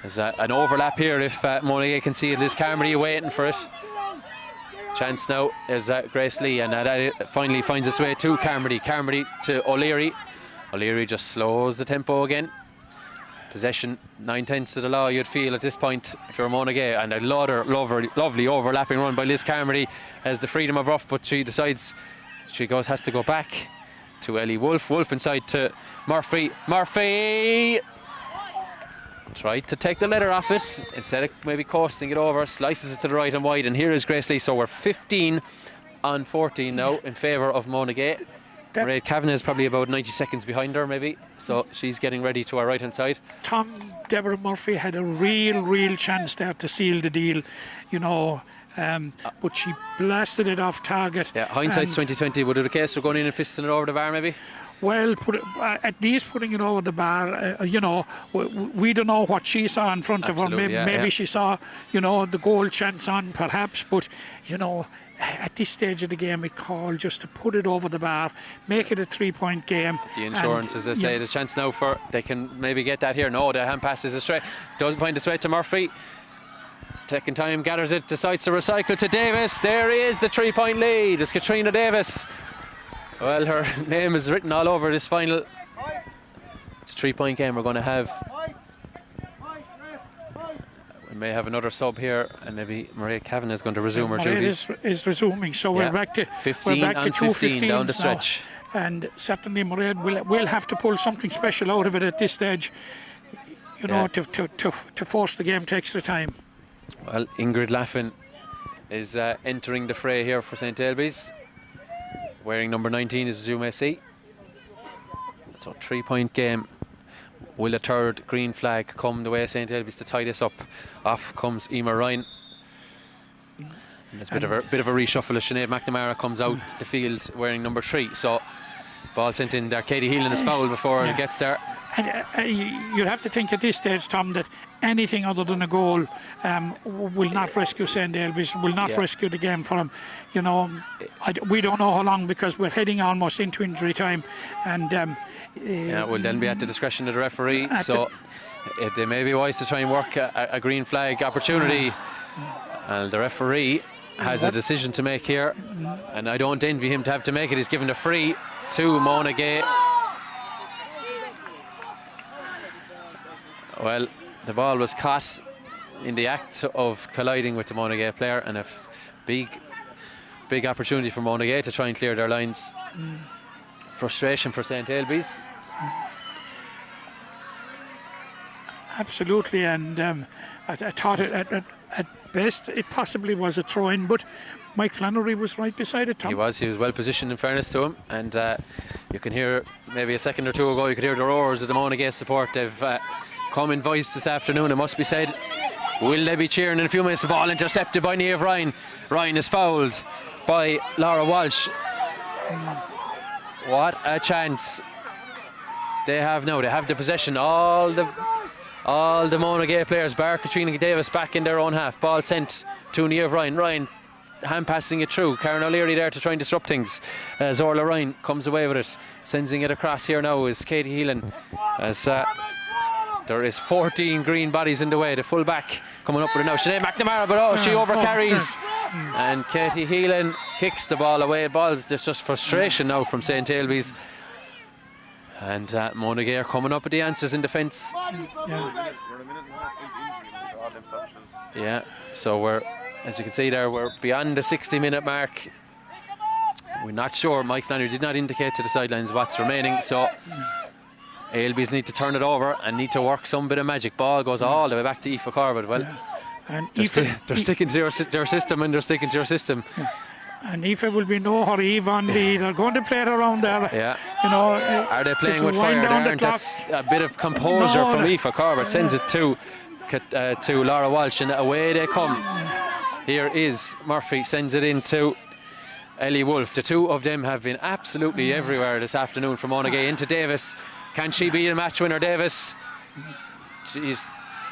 There's an overlap here if Monagea can see it. Liz Carmody waiting for it. Chance now is Grace Lee, and that finally finds its way to Carmody. Carmody to O'Leary. O'Leary just slows the tempo again. Possession 9/10 of the law, you'd feel at this point if you're Monagea, and a lovely overlapping run by Liz Carmody has the freedom of rough, but she decides has to go back to Ellie Wolfe. Wolfe inside to Murphy. Murphy tried to take the leather off it instead of maybe coasting it over, slices it to the right and wide, and here is Grace Lee. So we're 15-14 now in favour of Monagea. Maria Kavanagh is probably about 90 seconds behind her maybe, so she's getting ready to our right hand side. Deborah Murphy had a real chance there to seal the deal, you know, but she blasted it off target. Yeah, hindsight's 2020. Would it be the case of going in and fisting it over the bar maybe? Well, at least putting it over the bar, you know, we don't know what she saw in front of her. Maybe she saw, you know, the goal chance on perhaps, but, you know, at this stage of the game, it called just to put it over the bar, make it a 3-point game. The insurance, as they say, there's a chance now for they can maybe get that here. No, the hand pass is astray. Doesn't find its way to Murphy. Taking time, gathers it, decides to recycle to Davis. There is the 3-point lead. It's Katrina Davis. Well, her name is written all over this final. It's a 3-point game. We're going to have We may have another sub here, and maybe Maria Cavan is going to resume her Mairead duties. is resuming, so we're back to 15 we're back to and 15 down the 2:15s now. stretch. And certainly Mairead will have to pull something special out of it at this stage, you know, to force the game to extra time. Well, Ingrid Laffin is entering the fray here for St. Ailbes, wearing number 19, as you may see. So 3-point game. Will a third green flag come the way of St. Ailbes to tie this up? Off comes Emer Ryan. And there's a bit of a reshuffle as Sinead McNamara comes out the field wearing number 3. So ball sent in there. Katie Heelan is fouled before it gets there. And you'd have to think at this stage, Tom, that anything other than a goal will not rescue St. Ailbes, will not rescue the game for them. You know, we don't know how long, because we're heading almost into injury time. And will then be at the discretion of the referee. So they may be wise to try and work a green flag opportunity. And the referee has a decision to make here. And I don't envy him to have to make it. He's given the free to Monagea. Well, the ball was caught in the act of colliding with the Monagea player, and a big opportunity for Monagea to try and clear their lines. Frustration for St. Ailbes. Absolutely, and I thought at best it possibly was a throw-in, but Mike Flannery was right beside it, Tom. He was well positioned, in fairness to him, and you can hear, maybe a second or two ago, you could hear the roars of the Monagea support. They've come in voice this afternoon, it must be said. Will they be cheering in a few minutes? The ball intercepted by Niamh Ryan. Ryan is fouled by Laura Walsh. What a chance they have now. They have the possession. All the Monagea players, bar Katrina Davis, back in their own half. Ball sent to Niamh Ryan. Ryan hand passing it through. Karen O'Leary there to try and disrupt things. Zorla Ryan comes away with it. Sending it across here now is Katie Heelan. As there is 14 green bodies in the way. The full back coming up with it now. Sinead McNamara, but she overcarries. And Katie Heelan kicks the ball away. There's just frustration now from St. Ailbes. And Monagea are coming up with the answers in defence. Yeah, so we're, as you can see there, we're beyond the 60-minute mark. We're not sure. Mike Flannery did not indicate to the sidelines what's remaining, so Ailbes need to turn it over and need to work some bit of magic. Ball goes all the way back to Aoife Corbett. Well, and they're sticking to their system, and they're sticking to their system. And Aoife will be no hurry. They're going to play it around there. Yeah. You know, are they playing with fire there? That's a bit of composure from Aoife Corbett. Sends it to Laura Walsh, and away they come. Here is Murphy, sends it into Ellie Wolfe. The two of them have been absolutely everywhere this afternoon from Monagea. Into Davis. Can she be a match winner, Davis? She's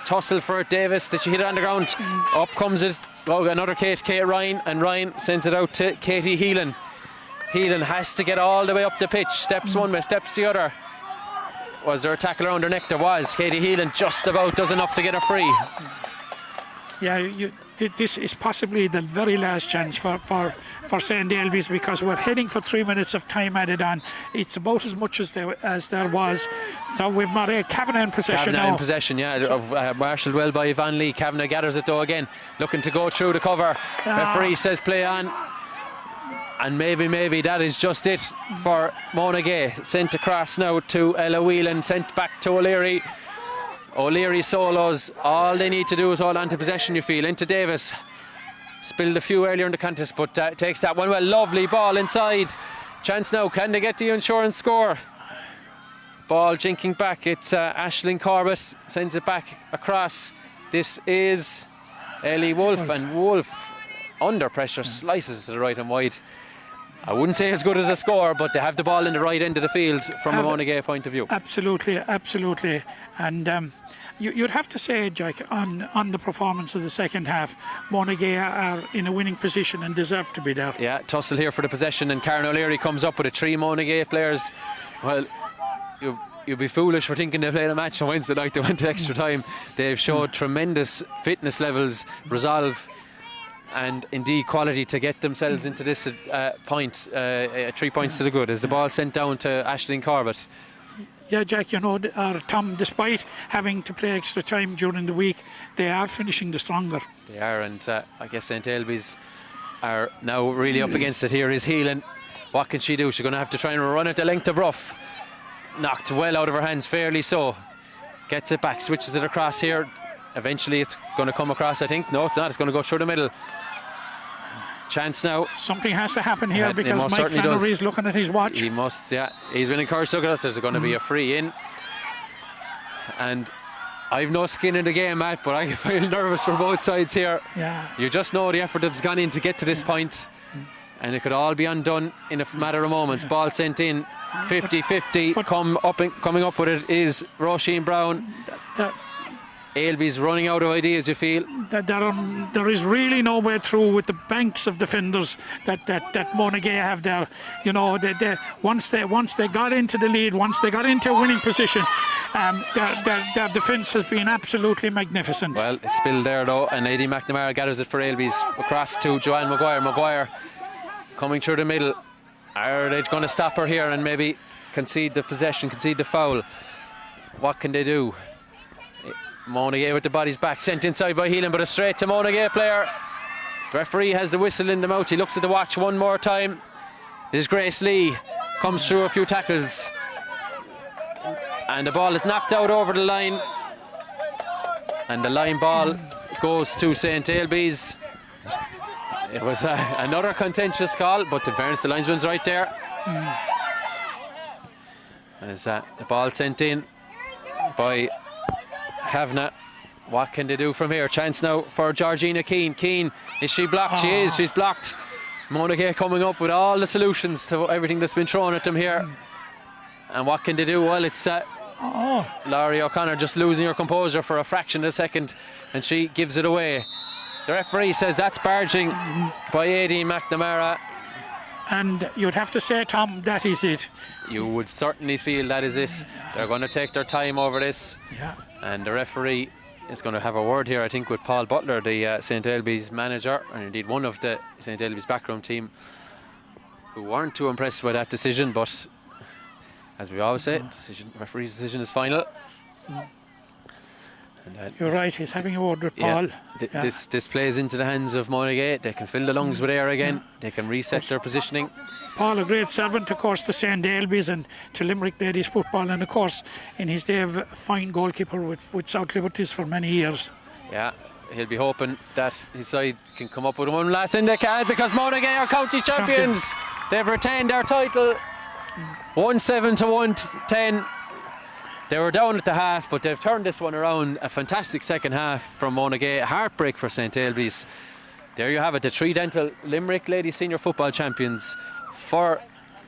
tussle for it, Davis. Did she hit it on the ground? Up comes it. Oh, another Kate Ryan, and Ryan sends it out to Katie Heelan. Heelan has to get all the way up the pitch. Steps one way, steps the other. Was there a tackle around her neck? There was. Katie Heelan just about does enough to get her free. Yeah, this is possibly the very last chance for St. Ailbes, because we're heading for 3 minutes of time added on. It's about as much as there was. So we've Maria Kavanagh in possession now. In possession, yeah. Marshalled well by Yvonne Lee. Kavanagh gathers it though again, looking to go through the cover. Referee says play on. And maybe that is just it for Monagea. Sent across now to Ella Whelan, sent back to O'Leary. O'Leary solos. All they need to do is hold on to possession, you feel. Into Davis. Spilled a few earlier in the contest, but takes that one well. Lovely ball inside. Chance now. Can they get the insurance score? Ball jinking back. It's Aisling Corbett. Sends it back across. This is Ellie Wolfe. And Wolfe, under pressure, slices to the right and wide. I wouldn't say as good as a score, but they have the ball in the right end of the field from a Monagea point of view. Absolutely. And you'd have to say, Jack, on the performance of the second half, Monagea are in a winning position and deserve to be there. Yeah, tussle here for the possession, and Karen O'Leary comes up with 3 Monagea players. Well, you'd be foolish for thinking they played a match on Wednesday night. They went to extra time. They've showed tremendous fitness levels, resolve, and indeed quality to get themselves into this point. 3 points to the good as the ball sent down to Aisling Corbett. Yeah, Jack, Tom, despite having to play extra time during the week, they are finishing the stronger. They are, and I guess St. Ailbes are now really up against it here. Is Healing. What can she do? She's going to have to try and run it the length of Rough. Knocked well out of her hands, fairly so. Gets it back, switches it across here. Eventually it's going to come across, I think. No, it's not. It's going to go through the middle. Chance now. Something has to happen here because Mike Flannery is looking at his watch. He must, yeah. He's been encouraged to look at us. There's going to be a free in. And I've no skin in the game, Matt, but I feel nervous for both sides here. Yeah. You just know the effort that's gone in to get to this point. And it could all be undone in a matter of moments. Ball sent in, 50-50. Coming up with it is Roisin Brown. Ailbes running out of ideas, you feel? There is really no way through with the banks of defenders that Monagea have there. Once they got into the lead, once they got into a winning position, their defence has been absolutely magnificent. Well, it's spilled there though, and Eddie McNamara gathers it for Ailbes across to Joanne Maguire. Maguire coming through the middle. Are they going to stop her here and maybe concede the possession, concede the foul? What can they do? Monagea with the bodies back, sent inside by Healing, but a straight to Monagea player. The referee has the whistle in the mouth. He looks at the watch one more time. It is Grace Lee, comes through a few tackles, and the ball is knocked out over the line, and the line ball goes to St. Ailbes. It was another contentious call, but in fairness, the linesman's right there. As the ball sent in by Kavanagh. What can they do from here? Chance now for Georgina Keane. Keane, is she blocked? She is, she's blocked. Monagea coming up with all the solutions to everything that's been thrown at them here. And what can they do? Well, it's Laurie O'Connor just losing her composure for a fraction of a second, and she gives it away. The referee says that's barging by Eddie McNamara. And you'd have to say, Tom, that is it. You would certainly feel that is it. They're going to take their time over this. Yeah. And the referee is going to have a word here, I think, with Paul Butler, the St. Ailbes manager, and indeed one of the St. Ailbes backroom team, who weren't too impressed by that decision, but as we always say, referee's decision is final. You're right, he's having a word with Paul. This plays into the hands of Monagea. They can fill the lungs with air again. They can reset their positioning. Paul, a great servant, of course, to St. Ailbes and to Limerick ladies football, and of course in his day of fine goalkeeper with South Liberties for many years. Yeah, he'll be hoping that his side can come up with one last, and they can't, because Monagea are county champions. They've retained their title 1-7 to 1-10. They were down at the half, but they've turned this one around. A fantastic second half from Monagea. Heartbreak for St. Ailbes. There you have it, the Tridental Limerick Ladies Senior Football Champions for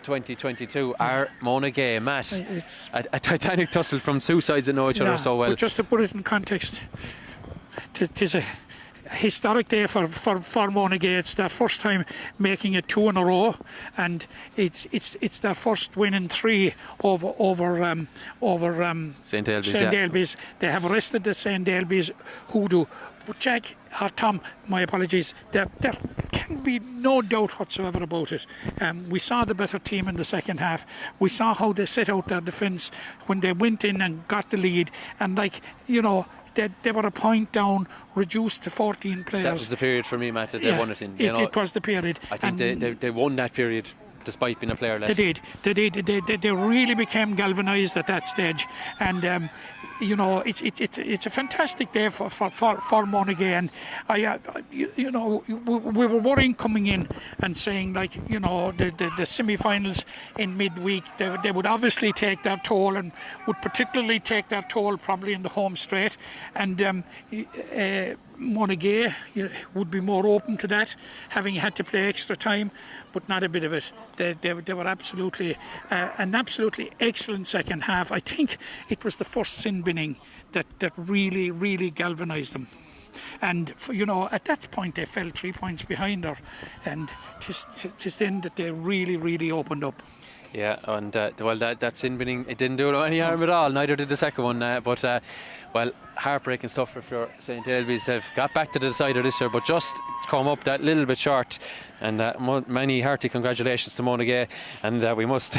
2022 are Monagea. Matt, it's a titanic tussle from two sides that know each other so well. But just to put it in context, it is a historic day for Monagea. It's their first time making it 2 in a row, and it's their first win in 3 over St. Ailbes. St. Ailbes. They have arrested the St. Ailbes hoodoo. But Jack, or Tom, my apologies, there can be no doubt whatsoever about it. We saw the better team in the second half. We saw how they set out their defence when they went in and got the lead, and they were a point down, reduced to 14 players. That was the period for me, Matt, that they won it in. It was the period. I think they won that period despite being a player less. They did. They really became galvanised at that stage. And, it's a fantastic day for Monagea. And we were worrying coming in and saying, the semi-finals in midweek, they would obviously take their toll, and would particularly take their toll probably in the home straight. And Monagea would be more open to that, having had to play extra time, but not a bit of it. They were absolutely an absolutely excellent second half. I think it was the first sin binning that really, really galvanised them. And at that point they fell 3 points behind her, and 'tis then that they really, really opened up. Yeah, and well, that sin binning, it didn't do it any harm at all. Neither did the second one. But well, heartbreaking stuff for St. Ailbes. They've got back to the decider this year, but just come up that little bit short. And many hearty congratulations to Monagea, and we must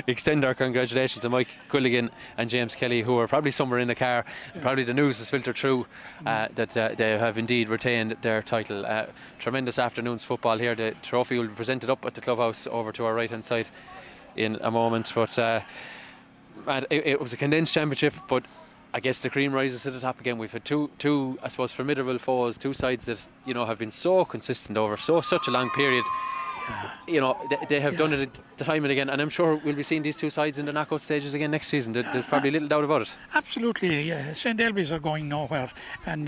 extend our congratulations to Mike Quilligan and James Kelly, who are probably somewhere in the car. Probably the news has filtered through that they have indeed retained their title. Tremendous afternoon's football here. The trophy will be presented up at the clubhouse over to our right hand side in a moment, but it was a condensed championship, but I guess the cream rises to the top again. We've had two I suppose formidable foes, two sides that have been so consistent over such a long period. They have done it time and again, and I'm sure we'll be seeing these two sides in the knockout stages again next season. There's probably little doubt about it. Absolutely, yeah. St. Ailbes are going nowhere, and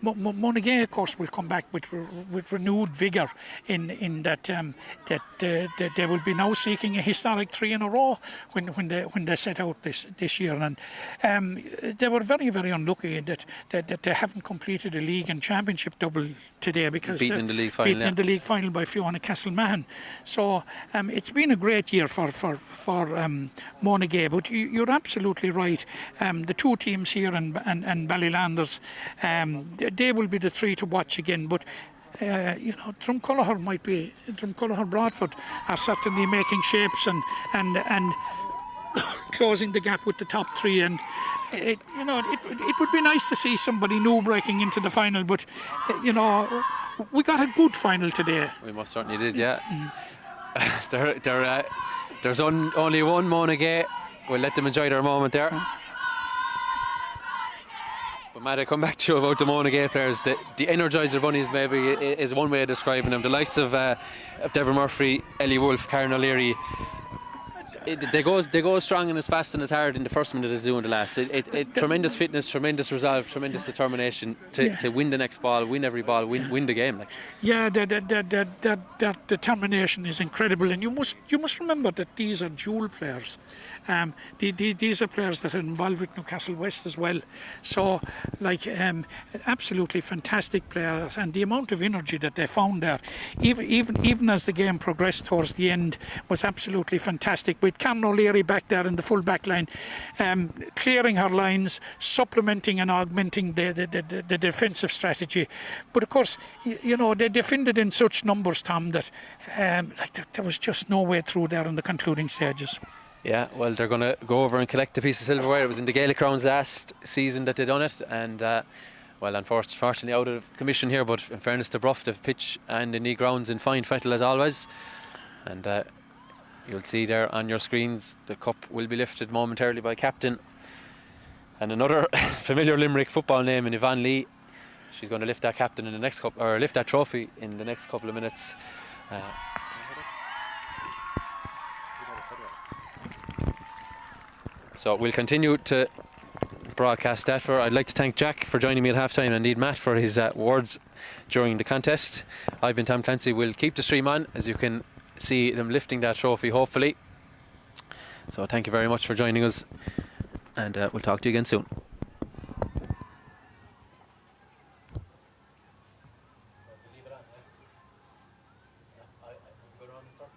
Monagea, of course, will come back with renewed vigour in that they will be now seeking a historic 3 in a row when they set out this year, and they were very, very unlucky that they haven't completed a league and championship double today, because beaten in the league final, in the league final by Fiona Castleman. So it's been a great year for Monagea, but you're absolutely right. The two teams here and Ballylanders, they will be the three to watch again. But Drumculloher Broadford are certainly making shapes and closing the gap with the top three, and it would be nice to see somebody new breaking into the final, but we got a good final today. We most certainly did, yeah. There's only one Monagea. We'll let them enjoy their moment there. But Matt, I come back to you about the Monagea players. The Energizer Bunnies maybe is one way of describing them. The likes of Deborah Murphy, Ellie Wolfe, Karen O'Leary. They go strong and as fast and as hard in the first minute as they do in the last. Tremendous fitness, tremendous resolve, tremendous determination to win the next ball, win every ball, win the game. Yeah, that determination is incredible, and you must remember that these are dual players. These are players that are involved with Newcastle West as well. So, absolutely fantastic players, and the amount of energy that they found there, even as the game progressed towards the end, was absolutely fantastic. With Karen O'Leary back there in the full back line, clearing her lines, supplementing and augmenting the defensive strategy. But of course, they defended in such numbers, Tom, that there was just no way through there in the concluding stages. Yeah, well, they're going to go over and collect a piece of silverware. It was in the Gaelic Rounds last season that they done it, and well, unfortunately out of commission here, but in fairness to Bruff, the pitch and the knee grounds in fine fettle as always. And you'll see there on your screens the cup will be lifted momentarily by captain, and another familiar Limerick football name in Yvonne Lee. She's going to lift that captain in the next lift that trophy in the next couple of minutes. So we'll continue to broadcast that. I'd like to thank Jack for joining me at halftime, and indeed Matt for his words during the contest. I've been Tom Clancy. We'll keep the stream on as you can see them lifting that trophy, hopefully. So thank you very much for joining us, and we'll talk to you again soon. Leave it on, yeah. I go around in circles.